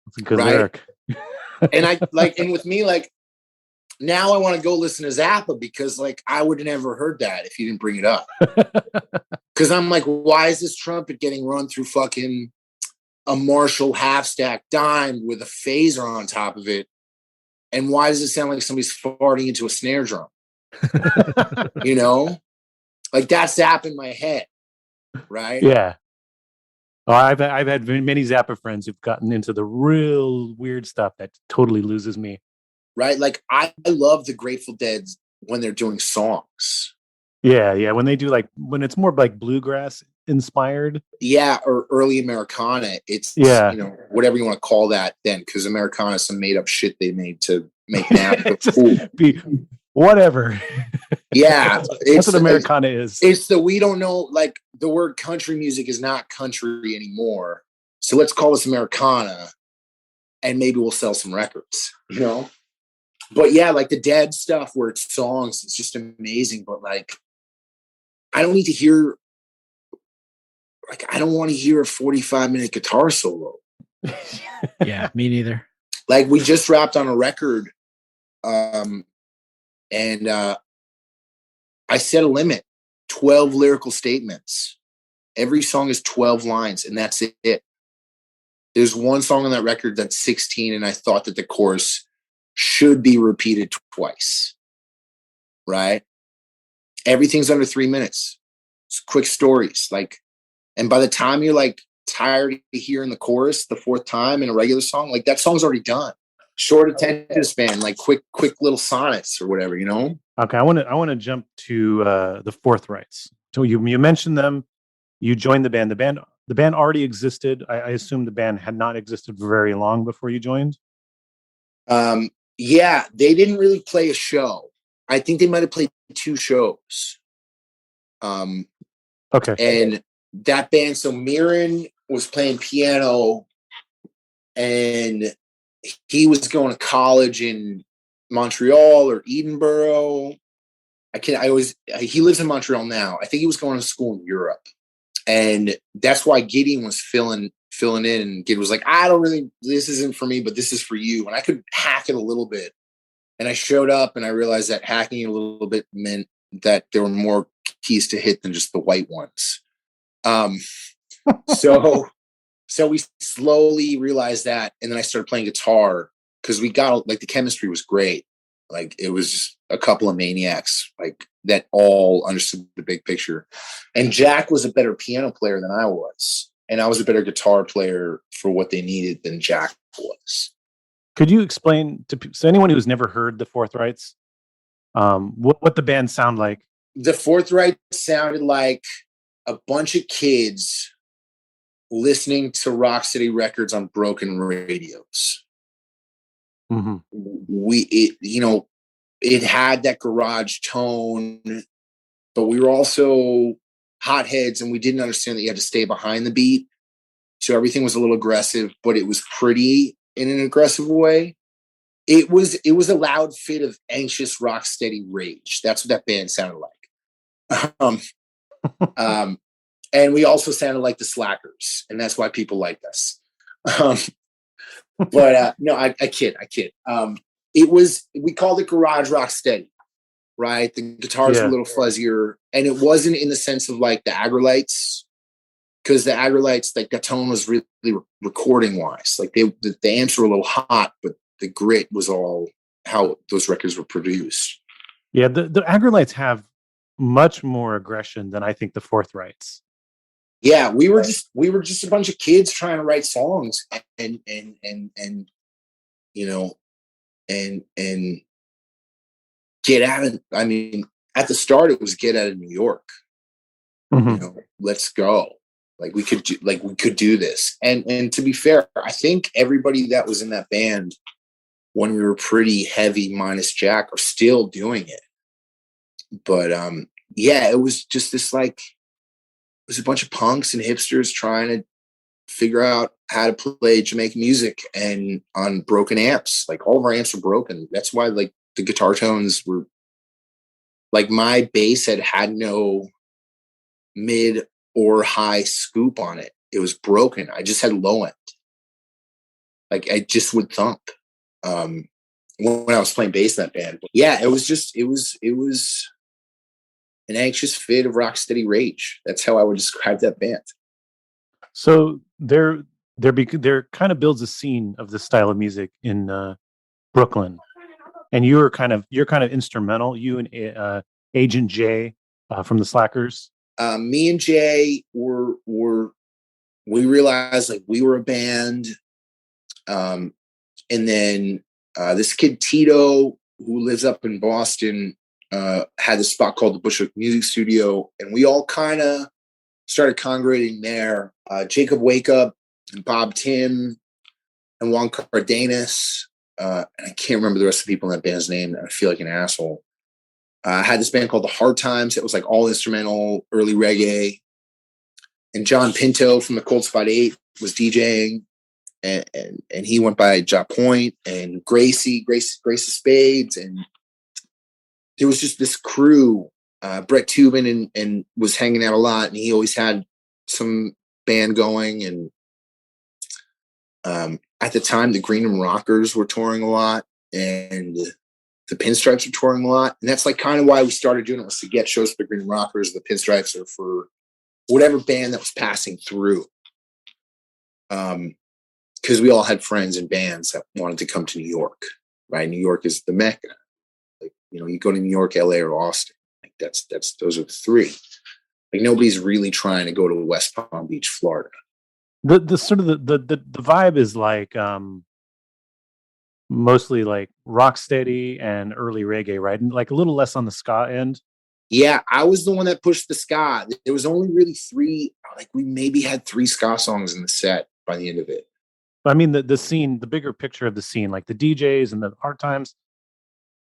It's a good right? lyric. And I like, and with me, like, now I want to go listen to Zappa because, like, I would have never heard that if you didn't bring it up. Because I'm like, why is this trumpet getting run through fucking a Marshall half-stack dime with a phaser on top of it? And why does it sound like somebody's farting into a snare drum? You know? Like, that's Zappa in my head, right? Yeah. Oh, I've had many Zappa friends who've gotten into the real weird stuff that totally loses me. Right? Like, I love the Grateful Dead when they're doing songs. Yeah. When they do, like, when it's more like bluegrass inspired. Yeah, or early Americana. It's, Yeah. you know, whatever you want to call that then, because Americana is some made up shit they made to make now cool. Whatever. Yeah. That's what Americana is. It's we don't know, like, the word country music is not country anymore. So let's call this Americana and maybe we'll sell some records, you know? But yeah, like the Dead stuff where it's songs, it's just amazing. But like, I don't need to hear, like, I don't want to hear a 45-minute guitar solo. Yeah, me neither. Like, we just wrapped on a record, and I set a limit, 12 lyrical statements. Every song is 12 lines, and that's it. There's one song on that record that's 16, and I thought that the chorus should be repeated twice, right? Everything's under 3 minutes. It's quick stories. Like, and by the time you're like tired of hearing the chorus the fourth time in a regular song, like that song's already done. Short attention span, like quick little sonnets or whatever, you know? Okay, I want to jump to the Forthrights. So you mentioned them. You joined the band. The band already existed. I assume the band had not existed for very long before you joined. Yeah, they didn't really play a show. I think they might have played 2 shows. Okay. And that band, so Mirren was playing piano and he was going to college in Montreal or Edinburgh. He lives in Montreal now. I think he was going to school in Europe. And that's why Gideon was filling in, and Gideon was like, this isn't for me, but this is for you. And I could hack it a little bit. And I showed up and I realized that hacking it a little bit meant that there were more keys to hit than just the white ones. So we slowly realized that. And then I started playing guitar because we got, like, the chemistry was great. Like, it was just a couple of maniacs, like, that all understood the big picture. And Jack was a better piano player than I was. And I was a better guitar player for what they needed than Jack was. Could you explain to anyone who's never heard the Forthrights, what the band sound like? The Forthrights sounded like a bunch of kids listening to rocksteady records on broken radios. Mm-hmm. it had that garage tone, but we were also hotheads, and we didn't understand that you had to stay behind the beat. So everything was a little aggressive, but it was pretty in an aggressive way. It was a loud fit of anxious, rocksteady rage. That's what that band sounded like. And we also sounded like the Slackers, and that's why people liked us. No, I kid. We called it garage rock steady, right? The guitars were a little fuzzier, and it wasn't in the sense of like the Agrolites, because the Agrolites, like, the tone was really recording wise. Like the amps were a little hot, but the grit was all how those records were produced. Yeah, the Agrolites have much more aggression than I think the Forthrights. Yeah, we were just a bunch of kids trying to write songs and you know and get out of. I mean, at the start it was get out of New York. Mm-hmm. Let's go. Like we could do this. And to be fair, I think everybody that was in that band when we were pretty heavy minus Jack are still doing it. But yeah, it was just this like. It was a bunch of punks and hipsters trying to figure out how to play Jamaican music and on broken amps. Like all of our amps were broken. That's why like the guitar tones were like my bass had no mid or high scoop on it. It was broken. I just had low end. Like I just would thump when I was playing bass in that band. But yeah, it was an anxious fit of rocksteady rage. That's how I would describe that band. So there kind of builds a scene of this style of music in Brooklyn, and you're kind of instrumental. You and Agent J from the Slackers. Me and Jay we realized like we were a band, and then this kid Tito, who lives up in Boston, had this spot called the Bushwick Music Studio, and we all kind of started congregating there. Jacob Wake Up and Bob Tim and Juan Cardenas, and I can't remember the rest of the people in that band's name. I feel like an asshole. I had this band called the Hard Times. It was like all instrumental, early reggae. And John Pinto from the Cold Spot 8 was DJing, and he went by Ja Point and Grace of Spades, and there was just this crew. Brett Tubin and was hanging out a lot, and he always had some band going. And at the time, the Green Room Rockers were touring a lot, and the Pinstripes were touring a lot. And that's like kind of why we started doing it, was to get shows for the Green Room Rockers, the Pinstripes, or for whatever band that was passing through. Because we all had friends and bands that wanted to come to New York, right? New York is the Mecca. Like, you go to New York, LA, or Austin. Like that's those are the three. Like nobody's really trying to go to West Palm Beach, Florida. The sort of the vibe is like mostly like rocksteady and early reggae, right? And like a little less on the ska end. Yeah, I was the one that pushed the ska. There was only really three. Like we maybe had 3 ska songs in the set by the end of it. I mean, the scene, the bigger picture of the scene, like the DJs and the Hard Times.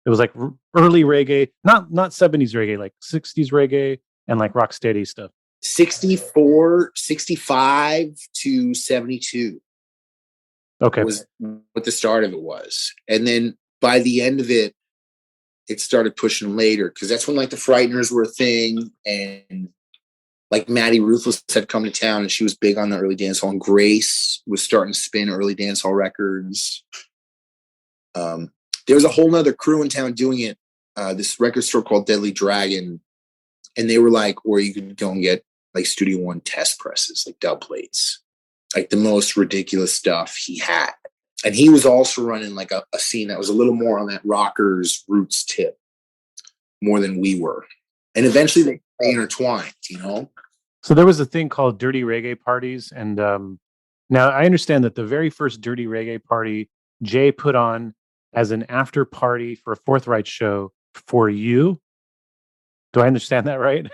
It was like early reggae, not 70s reggae, like 60s reggae and like rock steady stuff. 64, 65 to 72. Okay. Was what the start of it was. And then by the end of it, it started pushing later, because that's when like the Frighteners were a thing, and like Maddie Ruthless had come to town, and she was big on the early dancehall, and Grace was starting to spin early dancehall records. There was a whole nother crew in town doing it. This record store called Deadly Dragon, and they were like, where you could go and get like Studio One test presses, like dub plates, like the most ridiculous stuff he had. And he was also running like a scene that was a little more on that rockers roots tip, more than we were. And eventually they intertwined, So there was a thing called dirty reggae parties, and now I understand that the very first dirty reggae party Jay put on as an after party for a Forthrights show for you. Do I understand that right?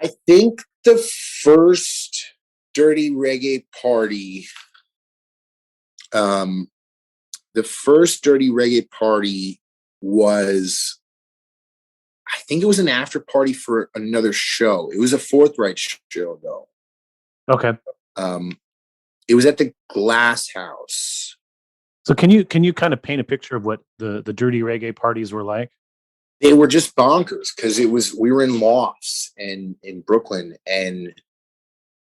I think the first dirty reggae party, was I think it was an after party for another show. It was a Forthrights show though. Okay. It was at the Glass House. So can you kind of paint a picture of what the dirty reggae parties were like? They were just bonkers because we were in lofts and in Brooklyn, and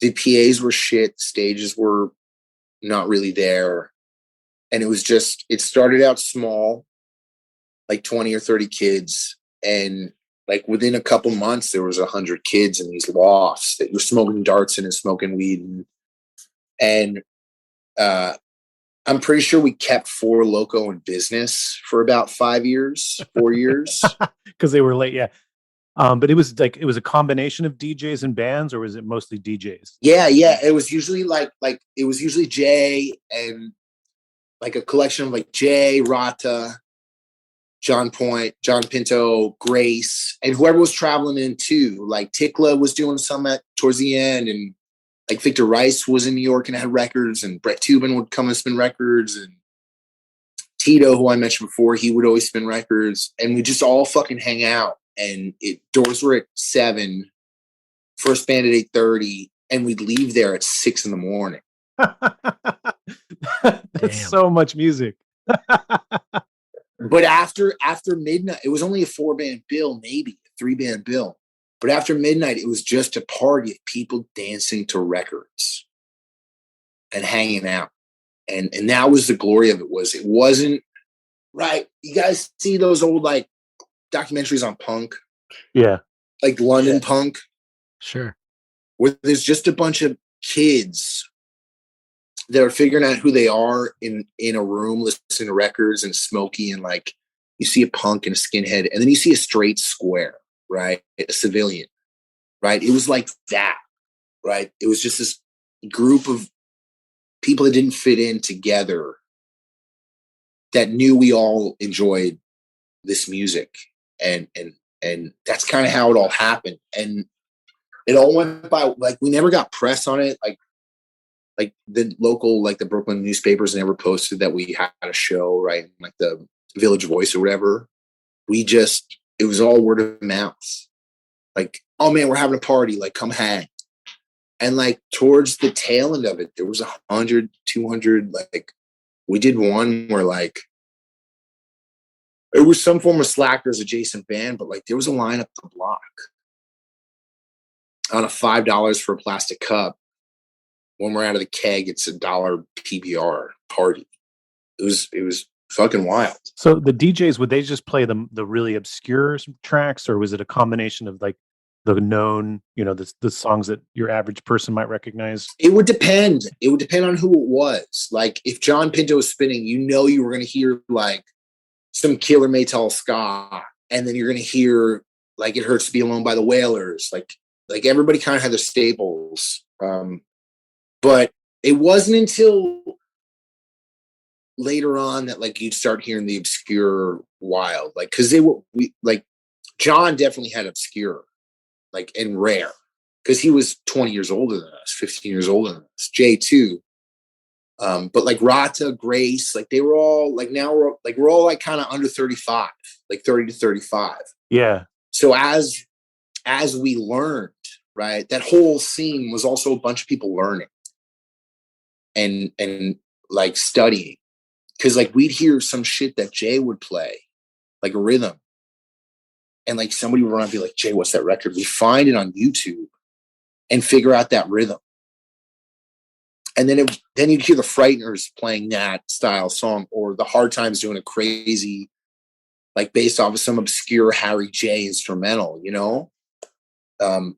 the PAs were shit, stages were not really there. And it started out small, like 20 or 30 kids. And like within a couple months, there was 100 kids in these lofts that were smoking darts and smoking weed. And I'm pretty sure we kept Four Loko in business for about 4 years. Because they were late, yeah. But it was a combination of DJs and bands, or was it mostly DJs? Yeah. It was usually it was usually Jay and like a collection of like Jay, Rata, John Point, John Pinto, Grace, and whoever was traveling in too. Like Tikla was doing some towards the end, and like Victor Rice was in New York and had records, and Brett Tubin would come and spin records, and Tito, who I mentioned before, he would always spin records, and we just all fucking hang out. And doors were at 7, first band at 8:30, and we'd leave there at 6 a.m. That's so much music. But after midnight, it was only a 4-band bill, maybe a 3-band bill. But after midnight, it was just a party of people dancing to records and hanging out. And that was the glory of it. It wasn't right. You guys see those old like documentaries on punk? Yeah. Like London punk? Sure. Where there's just a bunch of kids that are figuring out who they are in a room listening to records and smoky, and like you see a punk and a skinhead, and then you see a straight square, right? A civilian, right? It was like that, right? It was just this group of people that didn't fit in together that knew we all enjoyed this music, and that's kind of how it all happened. And it all went by, like, we never got press on it. Like the local, like the Brooklyn newspapers never posted that we had a show, right? Like the Village Voice or whatever. It was all word of mouth. Like, oh man, we're having a party, like come hang. And like towards the tail end of it, there was 100, 200, like we did one where like, it was some form of Slackers adjacent band, but like there was a line up the block on a $5 for a plastic cup. When we're out of the keg, it's $1 PBR party. It was fucking wild. So the DJs, would they just play the really obscure tracks, or was it a combination of like the known, the songs that your average person might recognize? It would depend. It would depend on who it was. Like if John Pinto was spinning, you were going to hear like some Killer Maytal ska, and then you're going to hear like It Hurts to Be Alone by the Wailers. Like everybody kind of had their staples. But it wasn't until later on that like you'd start hearing the obscure wild, like because John definitely had obscure, like, and rare, because he was 20 years older than us, 15 years older than us. Jay too. But like Rata, Grace, like they were all like, now we're all like kind of under 35, like 30 to 35. Yeah. So as we learned, right, that whole scene was also a bunch of people learning and like studying, because like we'd hear some shit that Jay would play, like a rhythm, and like somebody would run and be like, Jay, what's that record? We find it on YouTube and figure out that rhythm, and then you'd hear the Frighteners playing that style song, or the Hard Times doing a crazy, like based off of some obscure Harry J instrumental, and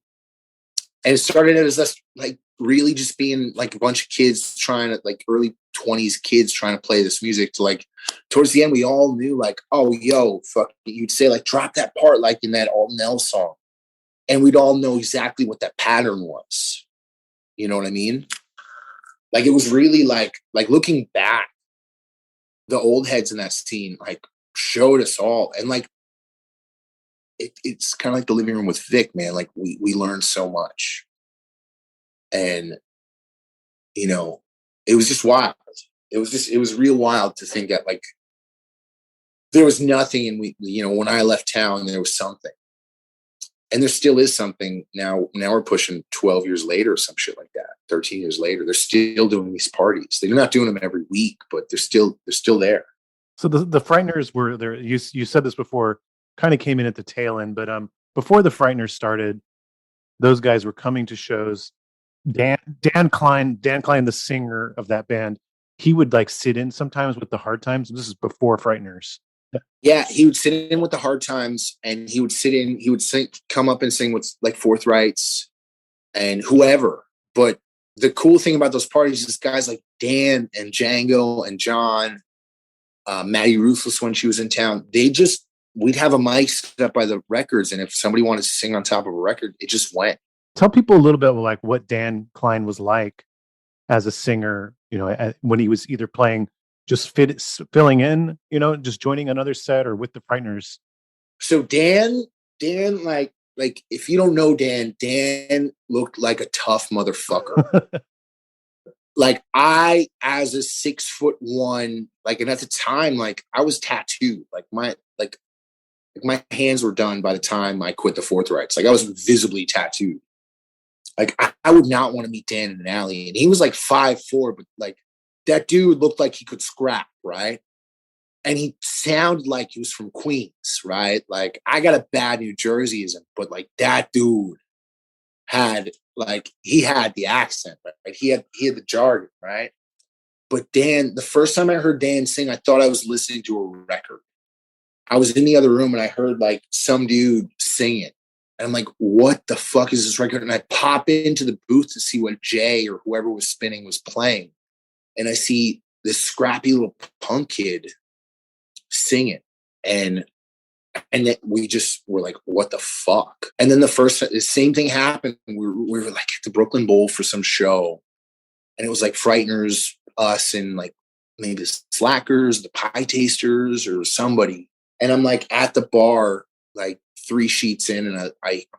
it started as us like really just being like a bunch of kids trying to, like early 20s kids trying to play this music, to like towards the end we all knew like, oh yo, fuck, you'd say like drop that part like in that Alt Nell song, and we'd all know exactly what that pattern was. You know what I mean? Like it was really like looking back, the old heads in that scene like showed us all, and like it's kind of like the living room with Vic, man. Like we learned so much. And it was just wild. It was real wild to think that like there was nothing, and when I left town there was something, And there still is something now. Now we're pushing 12 years later or some shit like that. 13 years later, they're still doing these parties. They're not doing them every week, but they're still there. So the Frighteners were there. You said this before, kind of came in at the tail end, but before the Frighteners started, those guys were coming to shows. Dan Klein, the singer of that band, he would like sit in sometimes with the Hard Times. This is before Frighteners. Yeah, he would sit in with the Hard Times, and he would sing, come up and sing with like Forthrights and whoever. But the cool thing about those parties is guys like Dan and Django and John, Maddie Ruthless when she was in town, we'd have a mic set up by the records, and if somebody wanted to sing on top of a record, it just went. Tell people a little bit like what Dan Klein was like as a singer, when he was either playing, just filling in, just joining another set, or with the Frighteners. So Dan, like if you don't know Dan looked like a tough motherfucker. Like I, as a 6'1", like, and at the time, like I was tattooed, like my hands were done by the time I quit the Forthrights. Like I was visibly tattooed. Like I would not want to meet Dan in an alley, and he was like 5'4", but like that dude looked like he could scrap, right? And he sounded like he was from Queens, right? Like I got a bad New Jerseyism, but like that dude had the accent, right? He had the jargon, right? But Dan, the first time I heard Dan sing, I thought I was listening to a record. I was in the other room and I heard like some dude sing it. And I'm like, what the fuck is this record? And I pop into the booth to see what Jay or whoever was spinning was playing. And I see this scrappy little punk kid singing. And then we just were like, what the fuck? And then the same thing happened. We were like at the Brooklyn Bowl for some show. And it was like Frighteners, us, and like maybe the Slackers, the Pie Tasters, or somebody. And I'm like at the bar, like 3 sheets in, and I'm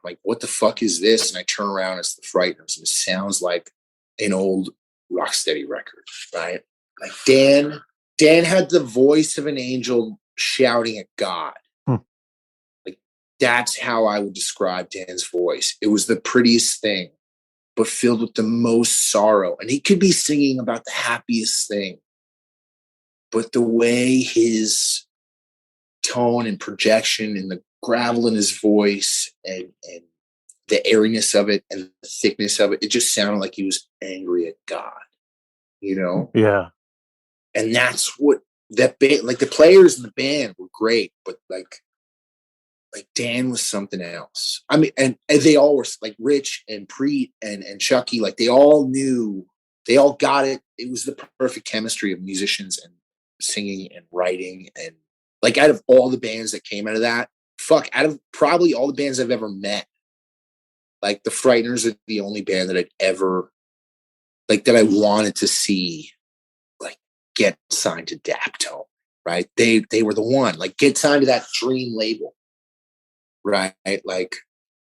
like, what the fuck is this? And I turn around, it's the Frighteners, and it sounds like an old rocksteady record, right? Like Dan had the voice of an angel shouting at God. Like that's how I would describe Dan's voice. It was the prettiest thing, but filled with the most sorrow. And he could be singing about the happiest thing, but the way his tone and projection and the gravel in his voice and the airiness of it and the thickness of it, it just sounded like he was angry at God, Yeah. And that's what that band, like the players in the band were great, but like Dan was something else. I mean, and they all were like Rich and Preet and Chucky, like they all got it. It was the perfect chemistry of musicians and singing and writing. And like out of all the bands that came out of that, out of probably all the bands I've ever met, like the Frighteners are the only band that I'd ever, like, that I wanted to see, like, get signed to Daptone, right? They were the one, like, get signed to that dream label, right? Like,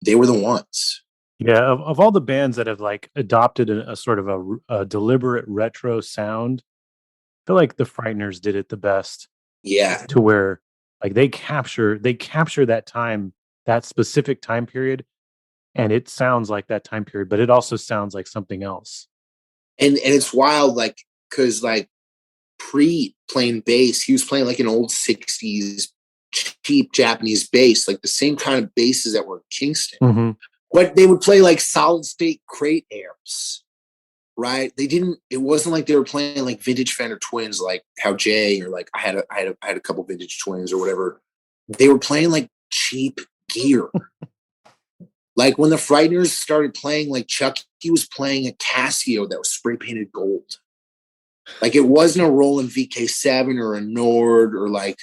they were the ones. Yeah, of all the bands that have like adopted a sort of a deliberate retro sound, I feel like the Frighteners did it the best. Yeah. To where like they capture that time, that specific time period, and it sounds like that time period, but it also sounds like something else. And it's wild, like, because like Preet playing bass, he was playing like an old 60s cheap Japanese bass, like the same kind of basses that were in Kingston. Mm-hmm. But they would play like solid state crate amps, right? It wasn't like they were playing like vintage Fender Twins, like how Jay, or like I had a couple vintage Twins or whatever. They were playing like cheap gear. Like when the Frighteners started playing, like Chucky was playing a Casio that was spray painted gold. Like it wasn't a Roland VK7 or a Nord, or like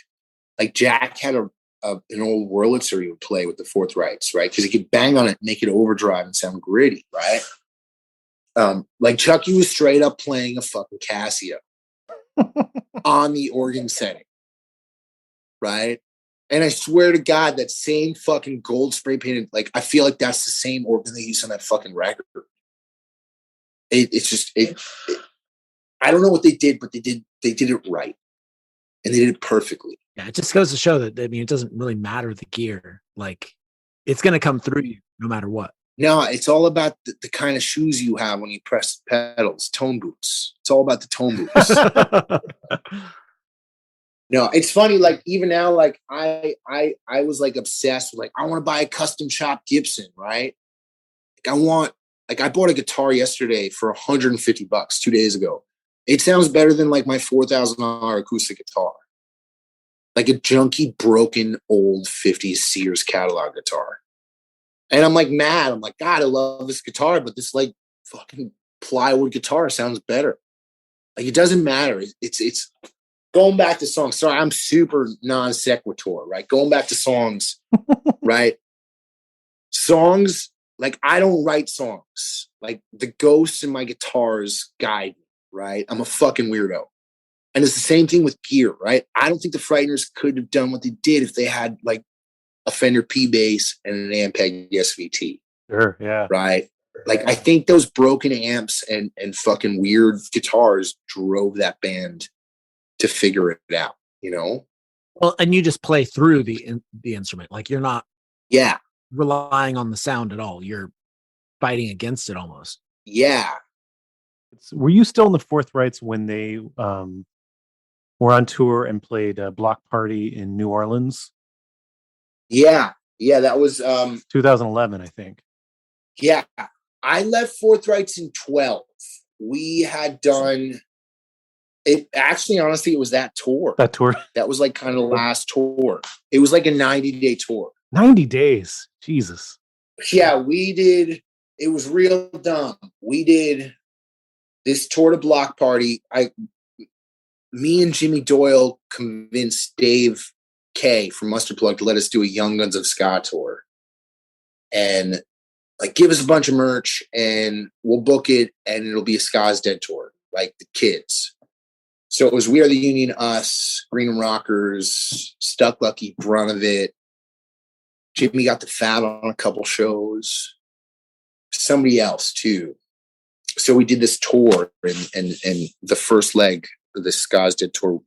Jack had an old Wurlitzer he would play with the Forthrights, right? Because he could bang on it, make it overdrive and sound gritty, right? Like Chucky was straight up playing a fucking Casio on the organ setting, right? And I swear to God, that same fucking gold spray painted, like I feel like that's the same organ they used on that fucking record. It's just I don't know what they did, but they did it right, and they did it perfectly. Yeah, it just goes to show that, I mean, it doesn't really matter the gear. Like It's going to come through you no matter what. No, it's all about the kind of shoes you have when you press the pedals. Tone boots. It's all about the tone boots. No, it's funny. Like even now, like I was like obsessed with like I want to buy a custom shop Gibson, right? Like I bought a guitar yesterday for $150 2 days ago. It sounds better than like my $4,000 acoustic guitar, like a junky, broken, old '50s Sears catalog guitar. And I'm like mad. I'm like, God, I love this guitar, but this like fucking plywood guitar sounds better. Like it doesn't matter. It's going back to songs. Sorry, I'm super non sequitur, right? Going back to songs, right? Songs, like I don't write songs. Like the ghosts in my guitars guide me, right? I'm a fucking weirdo. And it's the same thing with gear, right? I don't think the Frighteners could have done what they did if they had like a Fender P bass and an Ampeg SVT. Sure, yeah. Right? Like I think those broken amps and fucking weird guitars drove that band to figure it out, you know? Well, and you just play through the instrument. Like you're not relying on the sound at all. You're fighting against it almost. Yeah. Were you still in the Forthrights when they were on tour and played Block Party in New Orleans? Yeah. Yeah, that was 2011, I think. Yeah. I left Forthrights in 12. We had done it actually, honestly, it was that tour. That tour? That was like kind of the last tour. It was like a 90-day tour. 90 days. Jesus. Yeah, we did. It was real dumb. We did this tour to Block Party. Me and Jimmy Doyle convinced Dave Kay from Mustard Plug to let us do a Young Guns of Ska tour. And like give us a bunch of merch and we'll book it and it'll be a Ska's Dead tour, like the kids. So it was We Are the Union, us, Green Rockers, Stuck Lucky, brunt of it. Jimmy got the Fat on a couple shows. Somebody else too. So we did this tour and the first leg of the Ska's Dead tour,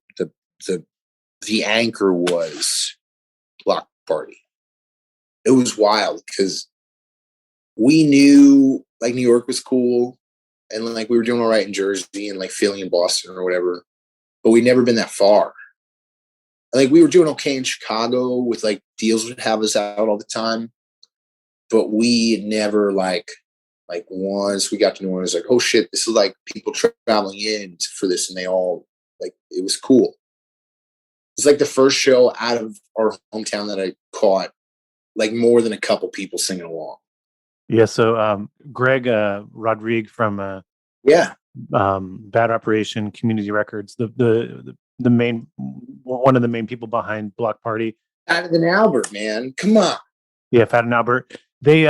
the anchor was Block Party. It was wild because we knew like New York was cool and like we were doing all right in Jersey and like Philly and Boston or whatever, but we'd never been that far. Like we were doing okay in Chicago with like deals would have us out all the time, but we never like once we got to New Orleans, like, oh shit, this is like people traveling in for this and they all like, it was cool. It's like the first show out of our hometown that I caught like more than a couple people singing along. Yeah. So Greg Rodrigue from Bad Operation Community Records, the main one of the main people behind Block Party. Fatter Than Albert, man, come on. Yeah, Fat and Albert. He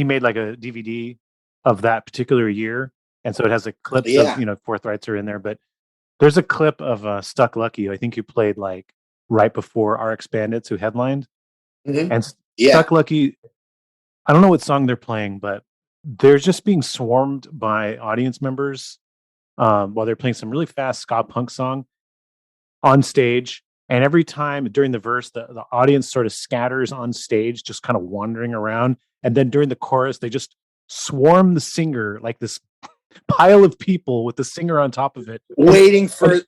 made like a DVD of that particular year, and so it has like clips of Forthrights are in there, but there's a clip of Stuck Lucky. I think you played like right before RX Bandits, who headlined, and Stuck Lucky. I don't know what song they're playing, but they're just being swarmed by audience members while they're playing some really fast ska punk song on stage. And every time during the verse, the audience sort of scatters on stage, just kind of wandering around. And then during the chorus, they just swarm the singer like this pile of people with the singer on top of it, waiting for the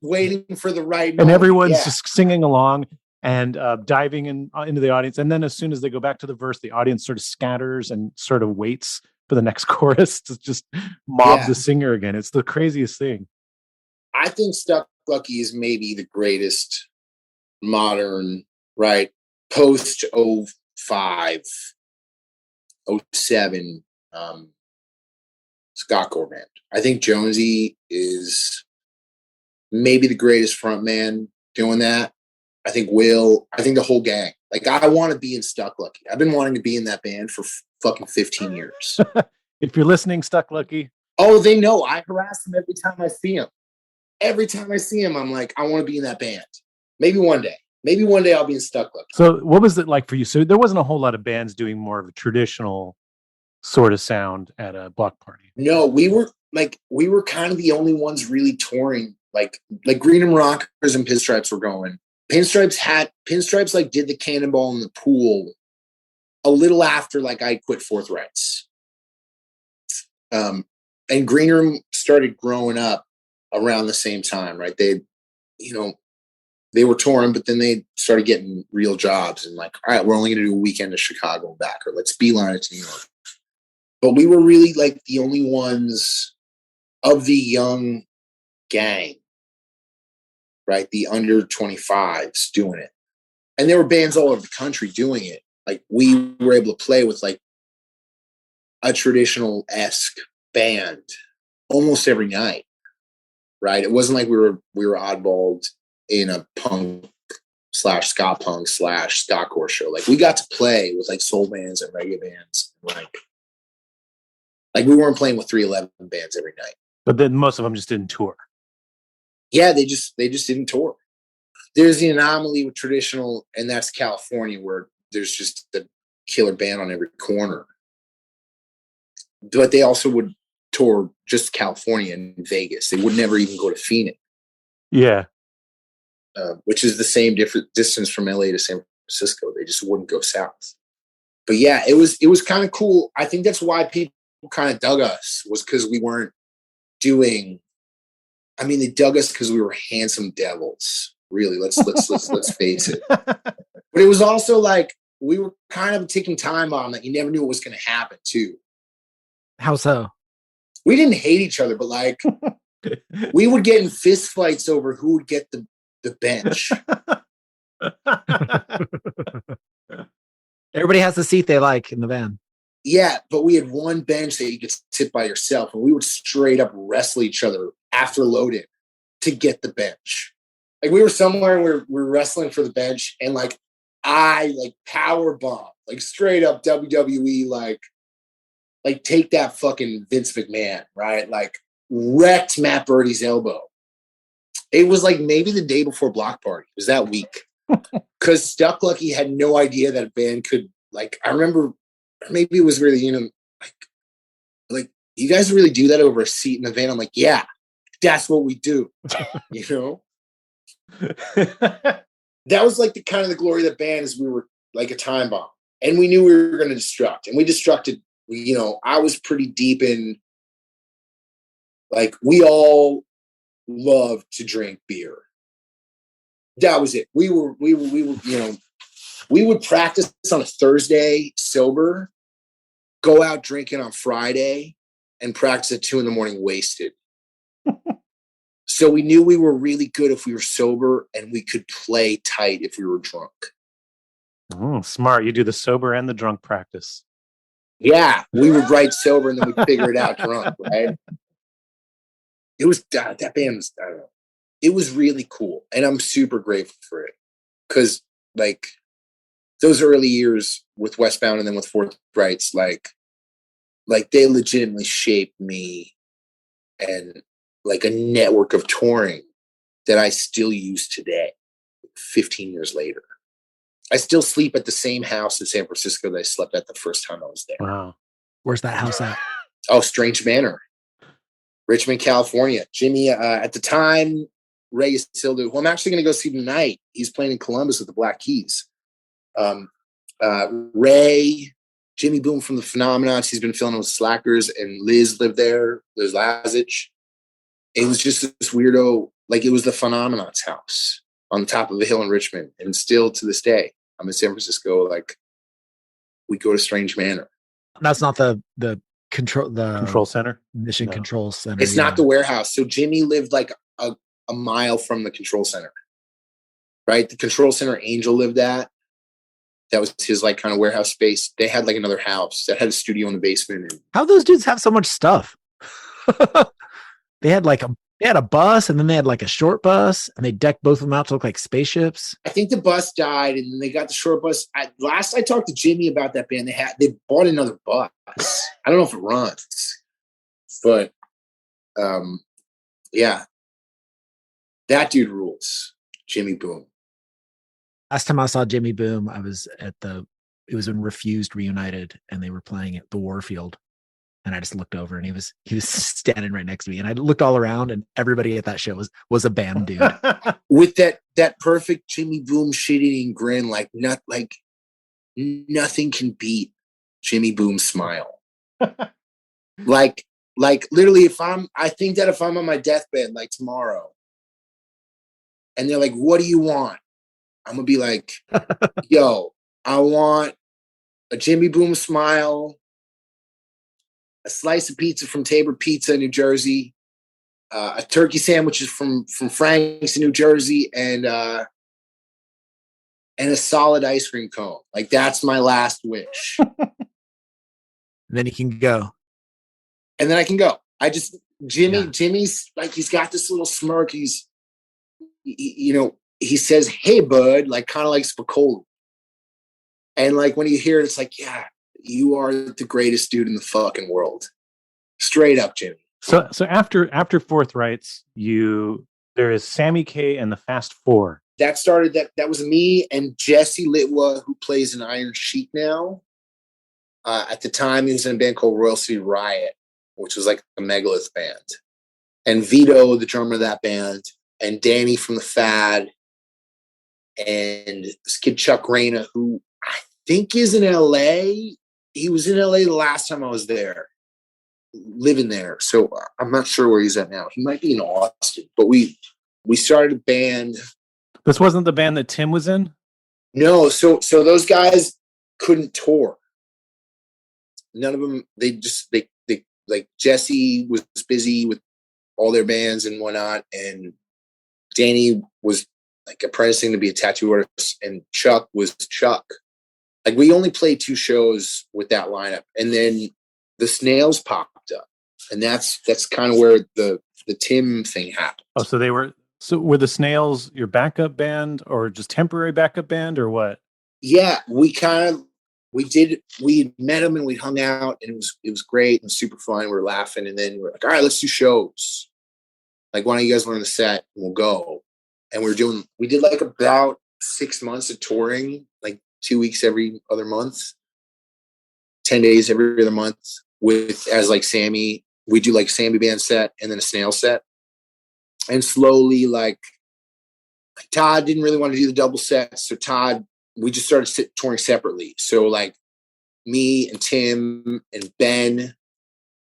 right moment. And everyone's just singing along and diving into the audience. And then as soon as they go back to the verse, the audience sort of scatters and sort of waits for the next chorus to just mob the singer again. It's the craziest thing. I think Stuck Lucky is maybe the greatest modern, right, post 05, 07 ska band. I think Jonesy is maybe the greatest front man doing that. I think the whole gang. Like, I want to be in Stuck Lucky. I've been wanting to be in that band for fucking 15 years. If you're listening, Stuck Lucky. Oh, they know. I harass them every time I see them. Every time I see them, I'm like, I want to be in that band. Maybe one day. Maybe one day I'll be in Stuck Lucky. So what was it like for you? So there wasn't a whole lot of bands doing more of a traditional sort of sound at a Block Party. No, we were kind of the only ones really touring. Like Green and Rockers and Pinstripes were going. Pinstripes like did the Cannonball in the Pool a little after like I quit Forthrights. And Green Room started growing up around the same time, right? They, you know, they were touring, but then they started getting real jobs and like, all right, we're only going to do a weekend to Chicago and back, or let's beeline it to New York. But we were really like the only ones of the young gang, right? The under 25s doing it. And there were bands all over the country doing it. Like we were able to play with like a traditional-esque band almost every night, right? It wasn't like we were oddballed in a punk / ska punk / stockcore show. Like we got to play with like soul bands and reggae bands, like we weren't playing with 311 bands every night. But then most of them just didn't tour. Yeah, they just didn't tour. There's the anomaly with traditional, and that's California, where there's just a killer band on every corner. But they also would tour just California and Vegas. They would never even go to Phoenix. Yeah. Which is the same different distance from LA to San Francisco. They just wouldn't go south. But yeah, it was kind of cool. I think that's why people kind of dug us, was because we weren't doing. I mean, they dug us because we were handsome devils. Really, let's face it. But it was also like we were kind of a ticking time bomb that you never knew what was going to happen too. How so? We didn't hate each other, but like we would get in fist fights over who would get the bench. Everybody has the seat they like in the van. Yeah, but we had one bench that you could sit by yourself, and we would straight up wrestle each other after loading to get the bench. Like we were somewhere and we were wrestling for the bench, and like I like power bomb, like straight up WWE, like take that fucking Vince McMahon, right? Like wrecked Matt Birdie's elbow. It was like maybe the day before Block Party. It was that week. Because Stuck Lucky had no idea that a band could, like, I remember maybe it was really, you know, like you guys really do that over a seat in the van? I'm like, yeah, that's what we do. You know? That was like the kind of the glory of the band, is we were like a time bomb. And we knew we were going to destruct. And we destructed, you know, I was pretty deep in, like, we all loved to drink beer. That was it. We were, you know, we would practice on a Thursday sober, go out drinking on Friday, and practice at 2 a.m. wasted. So we knew we were really good if we were sober, and we could play tight if we were drunk. Smart. You do the sober and the drunk practice. Yeah, we would write sober and then we'd figure it out drunk, right? It was, that band was, I don't know. It was really cool. And I'm super grateful for it. Because, like, those early years with Westbound and then with Forthrights, like they legitimately shaped me and, like, a network of touring that I still use today, 15 years later. I still sleep at the same house in San Francisco that I slept at the first time I was there. Wow. Where's that house at? Oh, Strange Manor, Richmond, California. Jimmy, at the time, Ray is still doing. Well, I'm actually going to go see him tonight. He's playing in Columbus with the Black Keys. Ray, Jimmy Boom from the Phenomenons. He's been filming with Slackers, and Liz lived there. Liz Lazich. It was just this weirdo. Like, it was the Phenomenons' house on the top of a hill in Richmond, and still to this day, I'm in San Francisco. Like, we go to Strange Manor. That's not the control center, mission No. control center. It's not the warehouse. So Jimmy lived like a mile from the control center, right? The control center Angel lived at. That was his like kind of warehouse space. They had like another house that had a studio in the basement. How those dudes have so much stuff? They had a bus, and then they had like a short bus, and they decked both of them out to look like spaceships. I think the bus died, and then they got the short bus. Last I talked to Jimmy about that band, they bought another bus. I don't know if it runs, but yeah, that dude rules. Jimmy Boom. Last time I saw Jimmy Boom, it was when Refused reunited, and they were playing at the Warfield. And I just looked over, and he was standing right next to me, and I looked all around, and everybody at that show was a band dude with that perfect Jimmy Boom shit-eating grin, like not like nothing can beat Jimmy Boom's smile. like literally, I think that if I'm on my deathbed, like tomorrow, and they're like, what do you want? I'm gonna be like, yo, I want a Jimmy Boom smile, a slice of pizza from Tabor Pizza, New Jersey, a turkey sandwich from Frank's in New Jersey, and a solid ice cream cone. Like, that's my last wish. Then you can go. And then I can go. Jimmy's like, he's got this little smirk. He says, hey, bud, like kind of like Spicoli. And like, when you hear it, it's like, yeah, you are the greatest dude in the fucking world. Straight up, Jimmy. So after Forthrights, there is Sammy Kay and the Fast Four. That started, that was me and Jesse Litwa, who plays in Iron Sheik now. At the time, he was in a band called Royal City Riot, which was like a megalith band. And Vito, the drummer of that band, and Danny from the Fad, and this kid Chuck Reyna, who I think is in LA. He was in LA the last time I was there, living there. So I'm not sure where he's at now. He might be in Austin. But we started a band. This wasn't the band that Tim was in? No, so those guys couldn't tour. None of them. They like, Jesse was busy with all their bands and whatnot, and Danny was like apprenticing to be a tattoo artist, and Chuck was Chuck. Like, we only played 2 shows with that lineup, and then the Snails popped up, and that's kind of where the Tim thing happened. Oh, so were the Snails your backup band, or just temporary backup band, or what? Yeah, we met him and we hung out, and it was great and super fun. We were laughing, and then we're like, all right, let's do shows. Like, why don't you guys learn the set and we'll go? And we did like about 6 months of touring, like 2 weeks every other month, 10 days every other month, as like Sammy. We do like Sammy band set and then a Snail set. And slowly, like Todd didn't really want to do the double sets. So we just started touring separately. So like me and Tim and Ben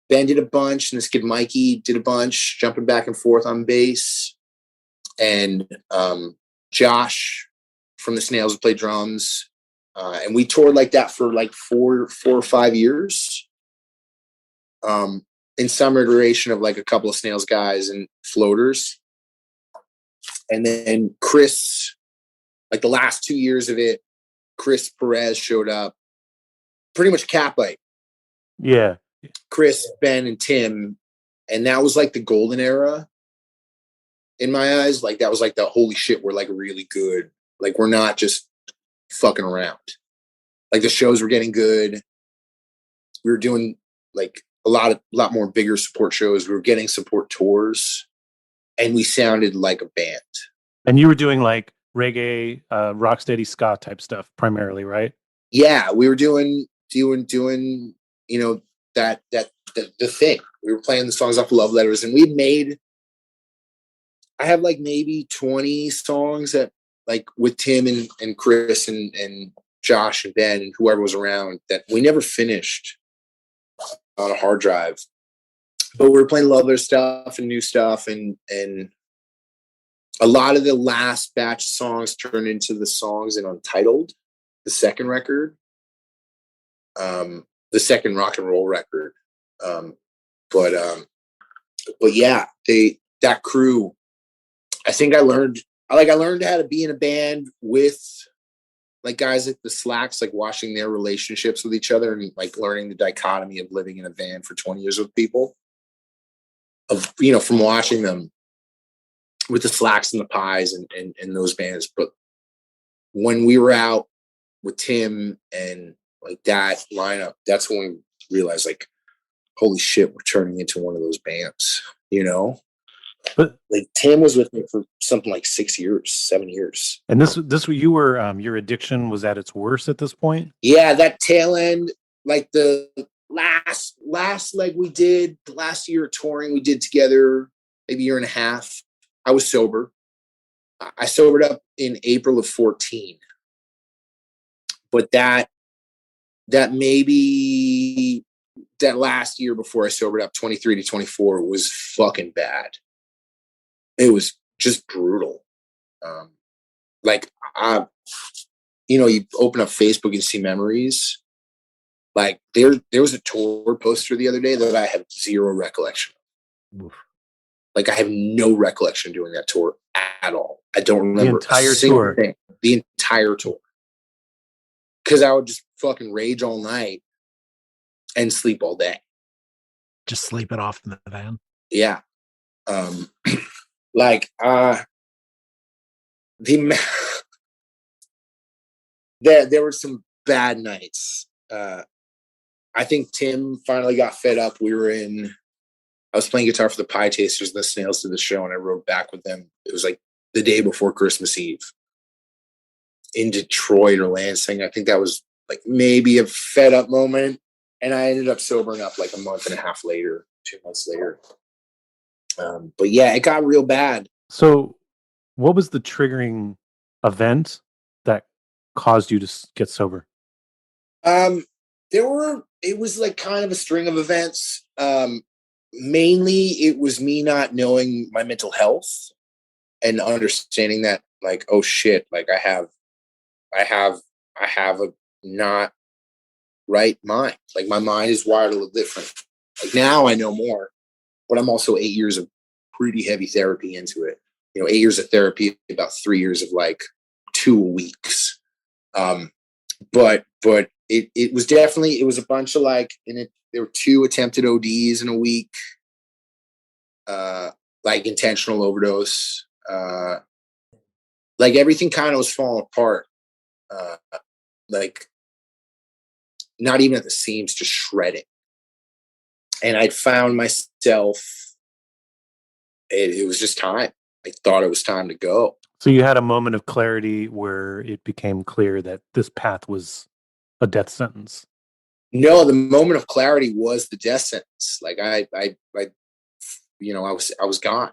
did a bunch, and this kid Mikey did a bunch, jumping back and forth on bass. And Josh from the Snails would play drums. And we toured like that for like 4 or 5 years. In some iteration of like a couple of Snails guys and floaters. And then Chris, like the last 2 years of it, Chris Perez showed up. Pretty much Catbite. Yeah. Chris, Ben, and Tim. And that was like the golden era in my eyes. Like, that was like the holy shit, we're like really good. Like, we're not just fucking around. Like, the shows were getting good. We were doing like a lot more bigger support shows. We were getting support tours, and we sounded like a band. And you were doing like reggae, rocksteady ska type stuff primarily, right? Yeah, we were doing, the thing. We were playing the songs off of Love Letters, and I have like maybe 20 songs that, like, with Tim and Chris and Josh and Ben and whoever was around, that we never finished on a hard drive. But we were playing Love Letter stuff and new stuff, and a lot of the last batch of songs turned into the songs in Untitled, the second record, the second rock and roll record. But yeah, that crew, I think I learned how to be in a band with like guys like the Slacks, like watching their relationships with each other and like learning the dichotomy of living in a van for 20 years with people, from watching them with the Slacks and the Pies and those bands. But when we were out with Tim and like that lineup, that's when we realized, like, holy shit, we're turning into one of those bands, But like, Tim was with me for something like 6 years, 7 years. And this you were your addiction was at its worst at this point? Yeah, that tail end, like the last leg we did, the last year of touring we did together, maybe a year and a half. I was sober. I sobered up in April of 2014. But that that maybe that last year before I sobered up, 23 to 24, was fucking bad. It was just brutal. Like, you open up Facebook and see memories. Like, there was a tour poster the other day that I have zero recollection of. Oof. Like, I have no recollection of doing that tour at all. I don't remember the entire tour. Thing. The entire tour. Because I would just fucking rage all night and sleep all day. Just sleep it off in the van. Yeah. There were some bad nights. I think Tim finally got fed up. I was playing guitar for the Pie Tasters, the Snails did the show, and I rode back with them. It was like the day before Christmas Eve in Detroit or Lansing. I think that was like maybe a fed up moment. And I ended up sobering up like a month and a half later, 2 months later. But yeah, it got real bad. So what was the triggering event that caused you to get sober? It was like kind of a string of events. Mainly it was me not knowing my mental health and understanding that, like, oh shit, like I have a not right mind. Like, my mind is wired a little different. Like, now I know more, but I'm also 8 years of pretty heavy therapy into it. 8 years of therapy, about 3 years of like 2 weeks. But it was definitely, it was a bunch of like, there were 2 attempted ODs in a week, like intentional overdose. Like, everything kind of was falling apart. Like, not even at the seams, just shredding. And I'd found myself, it was just time. I thought it was time to go. So you had a moment of clarity where it became clear that this path was a death sentence. No, the moment of clarity was the death sentence. Like, I was gone.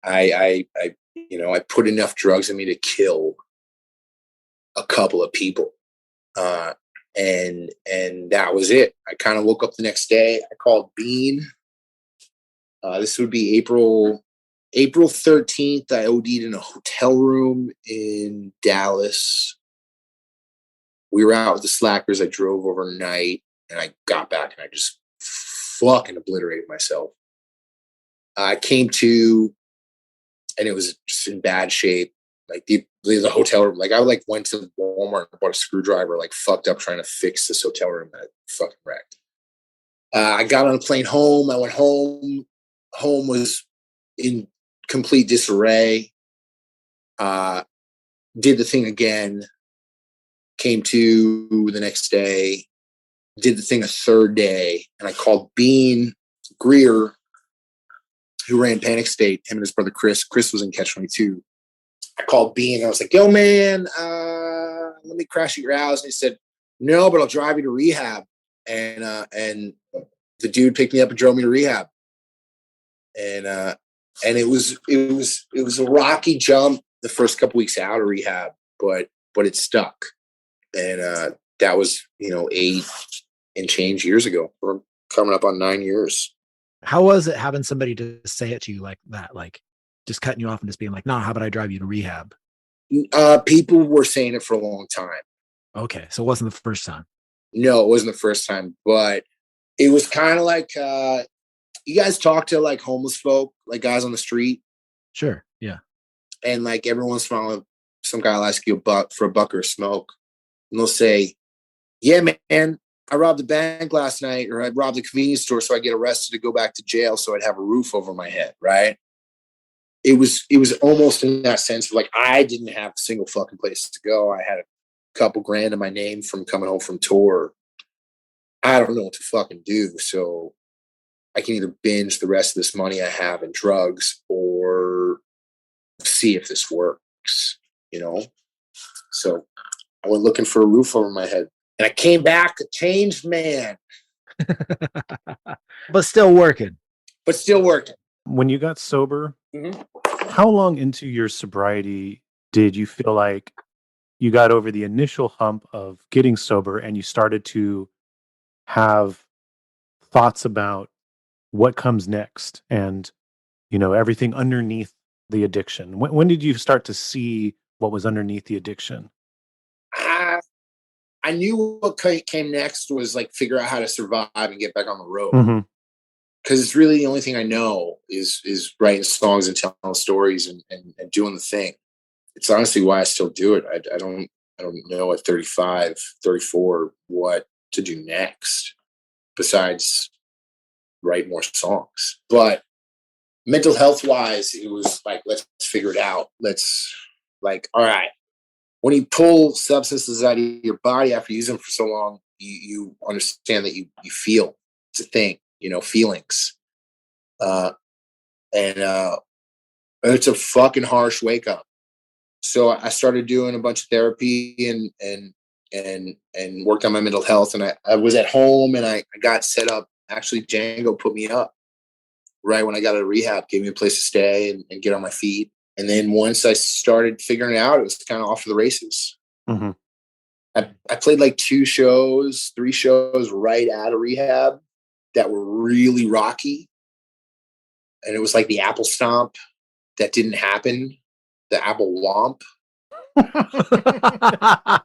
I put enough drugs in me to kill a couple of people, and that was it. I kind of woke up the next day. I called Bean. This would be April 13th. I OD'd in a hotel room in Dallas. We were out with the Slackers. I drove overnight, and I got back, and I just fucking obliterated myself. I came to, and it was just in bad shape. Like, the hotel room, like, I went to Walmart and bought a screwdriver, like, fucked up trying to fix this hotel room that I fucking wrecked. I got on a plane home. I went home. Home was in complete disarray. Did the thing again. Came to the next day. Did the thing a third day. And I called Bean Greer, who ran Panic State, him and his brother Chris. Chris was in Catch-22. I called Bean and I was like, yo, man, let me crash at your house. And he said, no, but I'll drive you to rehab. And the dude picked me up and drove me to rehab. And it was a rocky jump the first couple weeks out of rehab, but it stuck. And that was, 8 and change years ago. We're coming up on 9 years. How was it having somebody to say it to you like that? Like, just cutting you off and just being like, no, how about I drive you to rehab? People were saying it for a long time. Okay. So it wasn't the first time. No, it wasn't the first time, but it was kind of like, you guys talk to like homeless folk, like guys on the street. Sure. Yeah. And like every once in a while, some guy will ask you for a buck or a smoke. And they'll say, yeah, man, I robbed a bank last night, or I robbed a convenience store, so I get arrested to go back to jail so I'd have a roof over my head, right? It was almost in that sense of like, I didn't have a single fucking place to go. I had a couple grand in my name from coming home from tour. I don't know what to fucking do. So I can either binge the rest of this money I have in drugs or see if this works, So I went looking for a roof over my head. And I came back a changed man. But still working. When you got sober, mm-hmm. How long into your sobriety did you feel like you got over the initial hump of getting sober and you started to have thoughts about what comes next and, everything underneath the addiction? When did you start to see what was underneath the addiction? I knew what came next was like figure out how to survive and get back on the road. Mm-hmm. Because it's really the only thing I know is writing songs and telling stories and doing the thing. It's honestly why I still do it. I don't know at 35, 34 what to do next besides write more songs. But mental health wise, it was like, let's figure it out. Let's like, all right. When you pull substances out of your body after using them for so long, you understand that you feel. It's a thing, feelings. And it's a fucking harsh wake up. So I started doing a bunch of therapy and worked on my mental health. And I was at home and I got set up. Actually, Django put me up right when I got out of rehab, gave me a place to stay and get on my feet. And then once I started figuring it out, it was kind of off to the races. Mm-hmm. I played like 3 shows right out of rehab that were really rocky. And it was like the Apple Stomp that didn't happen, the Apple Womp. I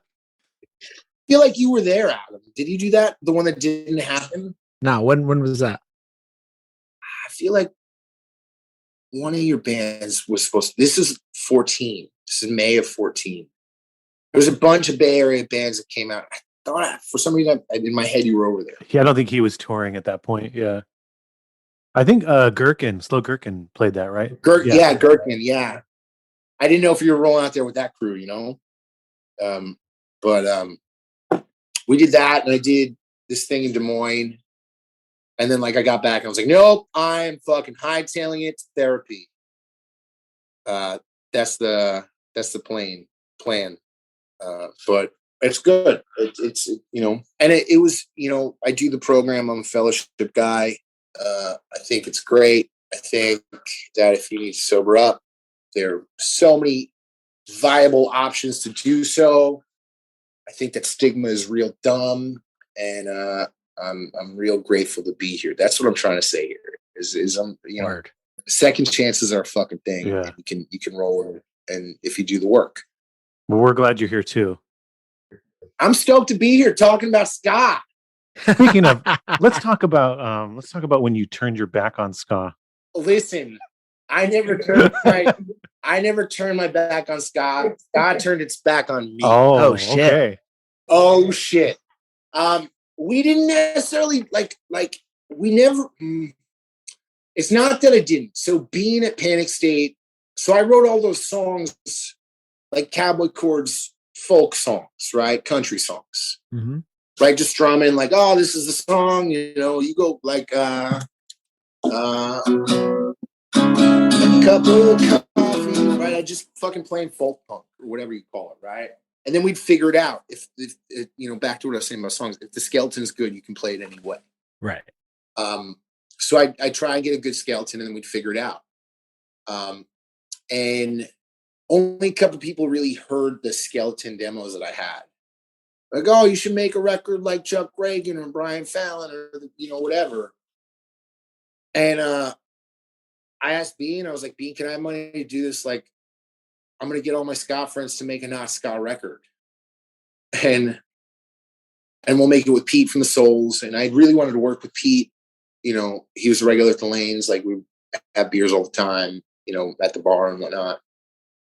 feel like you were there, Adam. Did you do that? The one that didn't happen? No, when was that? I feel like one of your bands was supposed to. This is 14. This is May of 14. There was a bunch of Bay Area bands that came out. I thought for some reason in my head you were over there. Yeah, I don't think he was touring at that point. Yeah. I think Slow Gherkin played that, right? Yeah, Gherkin, yeah. I didn't know if you were rolling out there with that crew, But we did that, and I did this thing in Des Moines. And then, I got back, and I was like, nope, I'm fucking hightailing it to therapy. That's the plan. But it's good. It's and it was, I do the program. I'm a fellowship guy. I think it's great. I think that if you need to sober up, there are so many viable options to do so. I think that stigma is real dumb, and I'm real grateful to be here. That's what I'm trying to say here. Is Word. Second chances are a fucking thing. Yeah. You can roll and if you do the work. Well, we're glad you're here too. I'm stoked to be here talking about ska. Speaking of, let's talk about when you turned your back on ska. Listen, I never turned my back on ska. Ska turned its back on me. Oh shit. Okay. Oh shit. We didn't necessarily we never. It's not that I didn't. So being at Panic State, so I wrote all those songs like Cowboy Chords, folk songs, right? Country songs, Mm-hmm. right? Just drumming oh, this is the song, you go a cup of coffee, right? I just fucking playing folk punk or whatever you call it, right? And then we'd figure it out. If back to what I was saying about songs, if the skeleton's good, you can play it any way. Right. So I try and get a good skeleton and then we'd figure it out. And only a couple of people really heard the skeleton demos that I had. Like, oh, you should make a record like Chuck Reagan or Brian Fallon or, whatever. And I asked Bean, I was like, Bean, can I have money to do this? Like, I'm going to get all my ska friends to make a not ska record. And we'll make it with Pete from the Souls. And I really wanted to work with Pete. He was a regular at the Lanes. Like, we have beers all the time, at the bar and whatnot.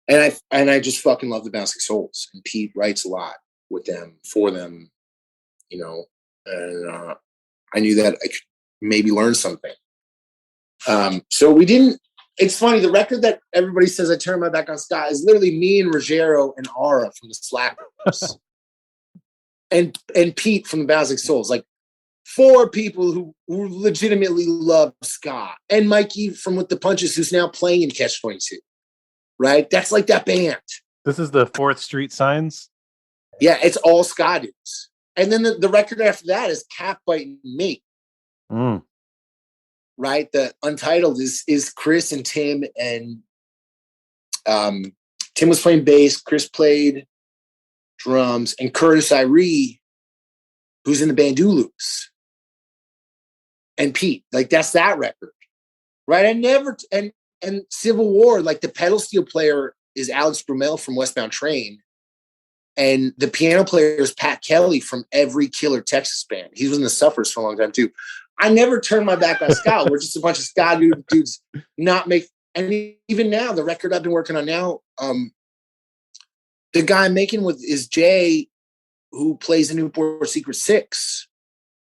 And I just fucking love the Bouncing Souls. And Pete writes a lot with them, for them, and I knew that I could maybe learn something. So we didn't. It's funny, the record that everybody says I turned my back on ska is literally me and Ruggiero and Ara from the Slackers. and Pete from the Bouncing Souls. Like, 4 people who legitimately love ska. And Mikey from With the Punches, who's now playing in Catch-22. Right? That's like that band. This is the 4th Street Signs? Yeah, it's all ska dudes. And then the record after that is Catbite and Me. Mm. Right? The Untitled is Chris and Tim, and Tim was playing bass, Chris played drums, and Curtis Irie, who's in the band Dulu's, and Pete. Like, that's that record, right? And Civil War, like, the pedal steel player is Alex Brumell from Westbound Train, and the piano player is Pat Kelly from every Killer Texas band. He was in the Suffers for a long time too. I never turned my back on ska. We're just a bunch of ska dudes not make. And even now, the record I've been working on now, the guy I'm making with is Jay, who plays in Newport Secret 6,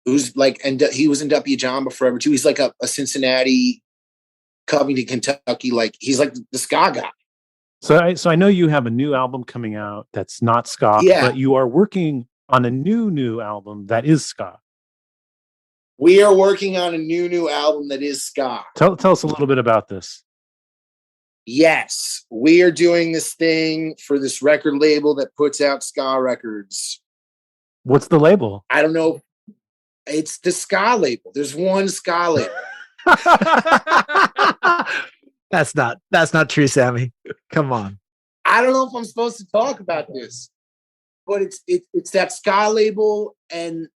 who's like, and he was in Duppy Jamba forever too. He's like a Cincinnati, Covington, Kentucky, like he's like the ska guy. So I know you have a new album coming out that's not ska, but you are working on a new album that is ska. We are working on a new album that is ska. Tell us a little bit about this. Yes, we are doing this thing for this record label that puts out ska records. What's the label? I don't know. It's the ska label. There's one ska label. That's not true, Sammy. Come on. I don't know if I'm supposed to talk about this, but it's that ska label and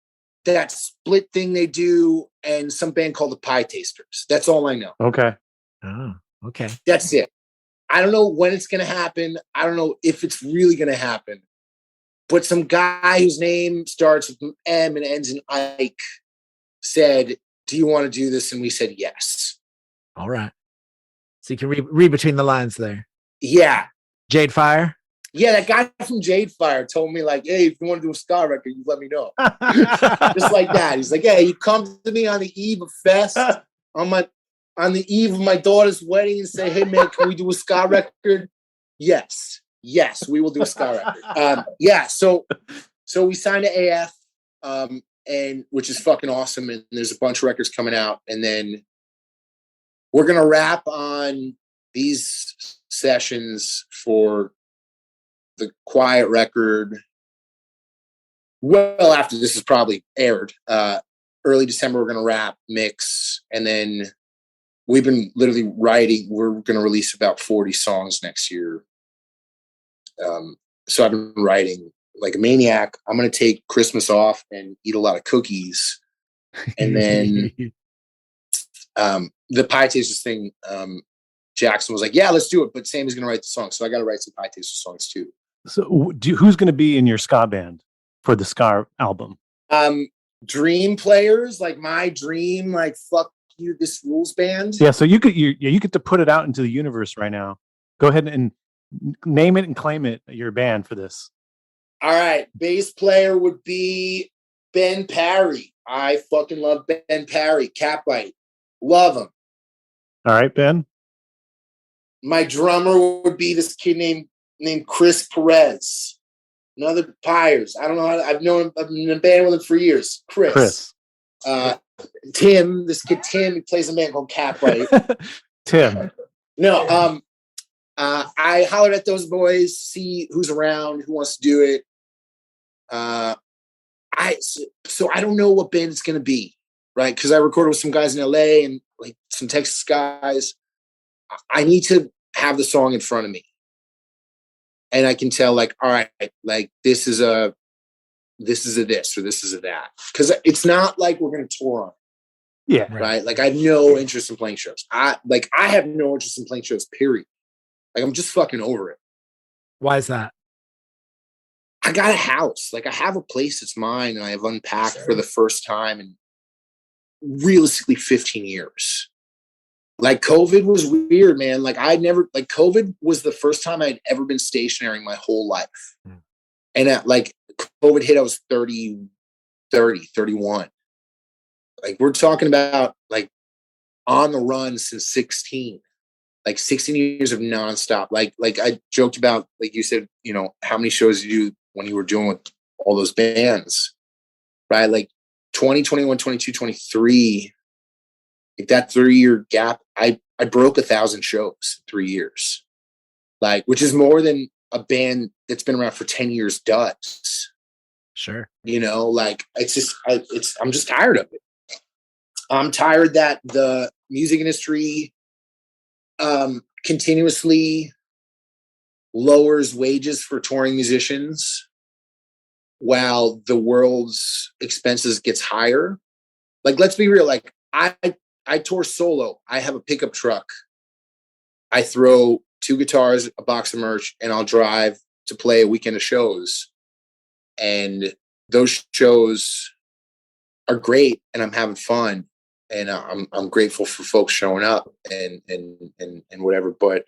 that split thing they do, and some band called the Pie Tasters. That's all I know. Okay. Oh, okay. That's it. I don't know when it's going to happen. I don't know if it's really going to happen. But some guy whose name starts with M and ends in Ike said, "Do you want to do this?" And we said yes. All right. So you can read between the lines there. Yeah. Jade Fire? Yeah, that guy from Jade Fire told me, like, hey, if you want to do a ska record, you let me know. Just like that. He's like, hey, you come to me on the eve of Fest, on the eve of my daughter's wedding, and say, hey, man, can we do a ska record? Yes, we will do a ska record. So we signed to AF, and which is fucking awesome. And there's a bunch of records coming out, and then we're gonna wrap on these sessions for the Quiet record well after this is probably aired. Early December, we're going to wrap, mix, and then we've been literally writing. We're going to release about 40 songs next year. So I've been writing like a maniac. I'm going to take Christmas off and eat a lot of cookies. And then the Pie Tasters thing, Jackson was like, yeah, let's do it. But Sammy's going to write the song. So I got to write some Pie Tasters songs too. So who's going to be in your ska band for the ska album? Dream players, like my dream, like fuck you, this rules band. Yeah, so you get to put it out into the universe right now. Go ahead and name it and claim it, your band for this. All right, bass player would be Ben Parry. I fucking love Ben Parry. Catbite, love him. All right, Ben. My drummer would be this kid named Chris Perez. Another Pyres. I don't know how I've known him. I've been in a band with him for years. Chris. Tim, this kid Tim, he plays a band called Catbite. Tim. No, I hollered at those boys, see who's around, who wants to do it. So I don't know what band it's gonna be, right? Because I recorded with some guys in LA and like some Texas guys. I need to have the song in front of me. And I can tell, like, all right, like this is a this or this is a that. Because it's not like we're going to tour on it. Yeah. Right? Like, I have no interest in playing shows. I have no interest in playing shows, period. Like, I'm just fucking over it. Why is that? I got a house. Like, I have a place that's mine, and I have unpacked for the first time in realistically 15 years. Like, COVID was weird, man. Like, COVID was the first time I'd ever been stationary my whole life. Mm. And like COVID hit, I was 31. Like, we're talking about like on the run since 16, like 16 years of nonstop. Like I joked about, like you said, you know, how many shows you do when you were doing with all those bands, right? Like 2021, 22, 23, like that 3-year gap, I broke 1,000 shows in 3 years, like, which is more than a band that's been around for 10 years does. Sure. You know, like, it's just, I'm just tired of it. I'm tired that the music industry continuously lowers wages for touring musicians. while the world's expenses gets higher. Like, let's be real. Like, I tour solo. I have a pickup truck. I throw 2 guitars, a box of merch, and I'll drive to play a weekend of shows. And those shows are great, and I'm having fun, and I'm grateful for folks showing up and whatever. But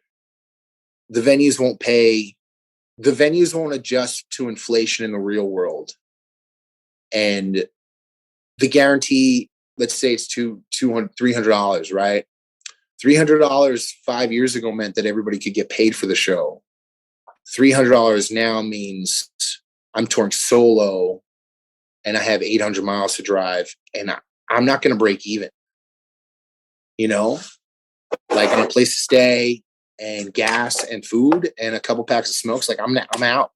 the venues won't pay. The venues won't adjust to inflation in the real world. And the guarantee, let's say it's $300, right? $300 5 years ago meant that everybody could get paid for the show. $300 now means I'm touring solo and I have 800 miles to drive, and I'm not going to break even. You know, like, on a place to stay and gas and food and a couple packs of smokes, like, I'm out.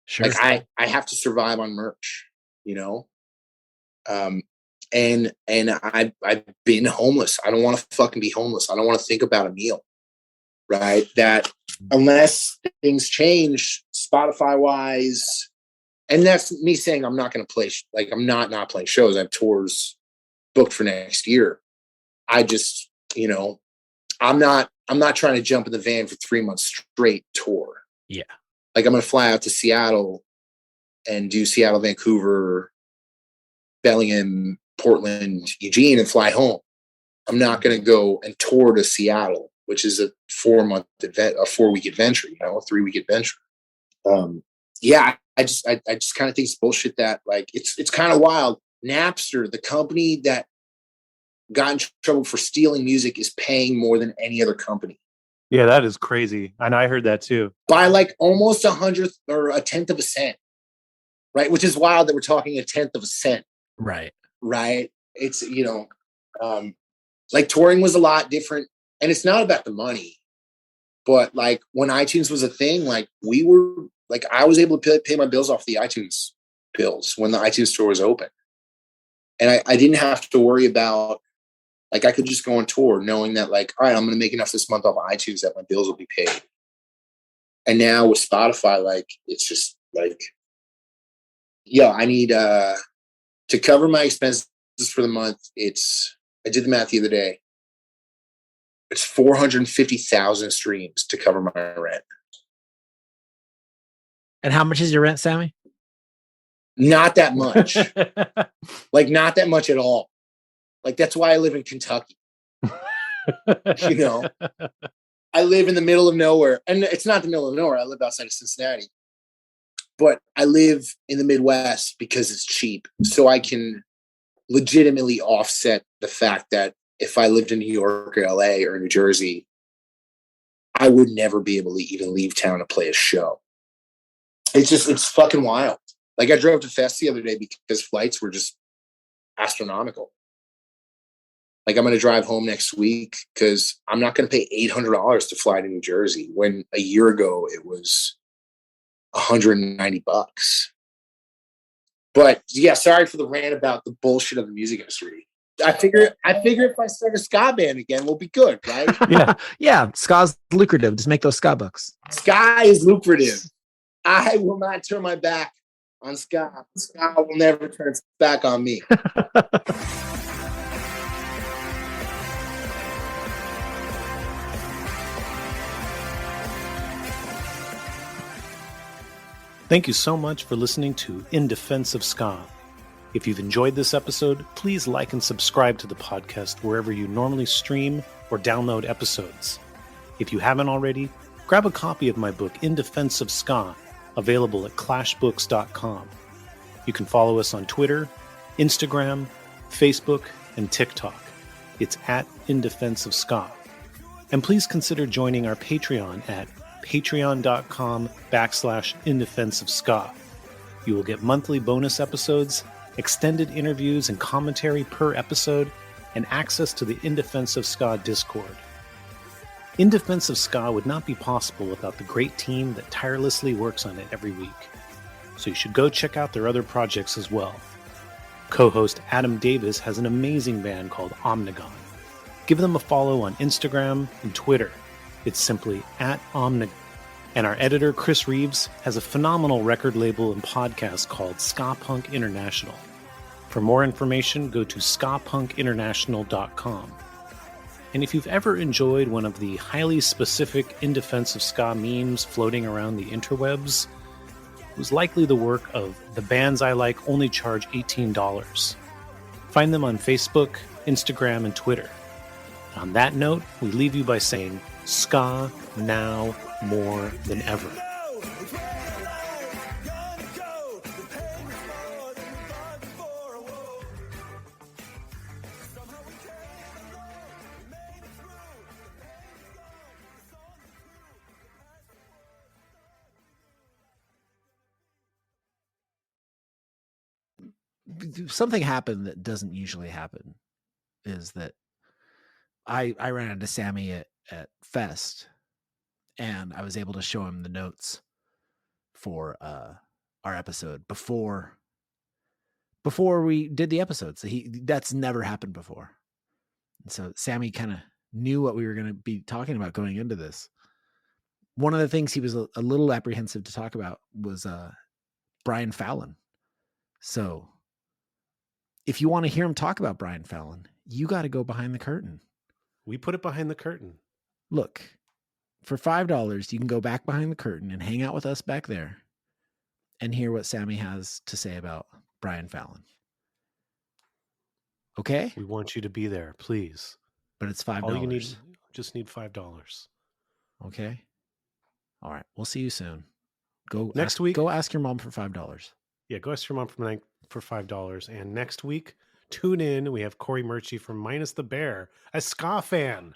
Sure. Like, I have to survive on merch, you know? And I've been homeless. I don't want to fucking be homeless. I don't want to think about a meal, right? That unless things change Spotify wise, and that's me saying I'm not going to play, like, I'm not playing shows. I have tours booked for next year. I just, you know, I'm not trying to jump in the van for 3 months straight tour. Yeah. Like, I'm going to fly out to Seattle and do Seattle, Vancouver, Bellingham, Portland, Eugene, and fly home. I'm not going to go and tour to Seattle, which is a 4-month event, a 4-week adventure, you know, a 3-week adventure. Yeah, I just kind of think it's bullshit that, like, it's kind of wild. Napster, the company that got in trouble for stealing music, is paying more than any other company. Yeah, that is crazy. And I heard that too. By like almost 100th or a 10th of a cent, right? Which is wild that we're talking a 10th of a cent. Right. Right. It's, you know, like, touring was a lot different, and it's not about the money, but like, when iTunes was a thing, like, we were like, I was able to pay my bills off the iTunes bills when the iTunes store was open. And I didn't have to worry about, like, I could just go on tour knowing that, like, all right, I'm going to make enough this month off iTunes that my bills will be paid. And now with Spotify, like, it's just like, yeah, I need to cover my expenses for the month. I did the math the other day. It's 450,000 streams to cover my rent. And how much is your rent, Sammy? Not that much. Like, not that much at all. Like, that's why I live in Kentucky. You know, I live in the middle of nowhere, and it's not the middle of nowhere. I live outside of Cincinnati, but I live in the Midwest because it's cheap. So I can legitimately offset the fact that if I lived in New York or LA or New Jersey, I would never be able to even leave town to play a show. It's fucking wild. Like, I drove to Fest the other day because flights were just astronomical. Like, I'm going to drive home next week because I'm not going to pay $800 to fly to New Jersey when a year ago it was $190. But yeah, sorry for the rant about the bullshit of the music industry. I figure if I start a ska band again, we'll be good, right? Yeah. Yeah. Ska's lucrative. Just make those ska bucks. Ska is lucrative. I will not turn my back on ska. Ska will never turn its back on me. Thank you so much for listening to In Defense of Ska. If you've enjoyed this episode, please like and subscribe to the podcast wherever you normally stream or download episodes. If you haven't already, grab a copy of my book, In Defense of Ska, available at clashbooks.com. You can follow us on Twitter, Instagram, Facebook, and TikTok. It's at In Defense of Ska. And please consider joining our Patreon at patreon.com/indefenseofska. You will get monthly bonus episodes, extended interviews and commentary per episode, and access to the In Defense of Ska Discord. In Defense of Ska would not be possible without the great team that tirelessly works on it every week. So you should go check out their other projects as well. Co-host Adam Davis has an amazing band called Omnigon. Give them a follow on Instagram and Twitter. It's simply at Omnigon. And our editor, Chris Reeves, has a phenomenal record label and podcast called Ska Punk International. For more information, go to skapunkinternational.com. And if you've ever enjoyed one of the highly specific In Defense of Ska memes floating around the interwebs, it was likely the work of The Bands I Like Only Charge $18. Find them on Facebook, Instagram, and Twitter. And on that note, we leave you by saying, Ska now more than ever. Something happened that doesn't usually happen is that I ran into Sammy at Fest, and I was able to show him the notes for our episode before we did the episode. So that's never happened before. And so Sammy kind of knew what we were going to be talking about going into this. One of the things he was a little apprehensive to talk about was Brian Fallon. So if you want to hear him talk about Brian Fallon, you got to go behind the curtain. We put it behind the curtain. Look, for $5, you can go back behind the curtain and hang out with us back there and hear what Sammy has to say about Brian Fallon. Okay? We want you to be there, please. But it's $5. All you need, just need $5. Okay? All right. We'll see you soon. Go next week. Go ask your mom for $5. Yeah, go ask your mom for $5. And next week, tune in. We have Corey Murchie from Minus the Bear, a ska fan.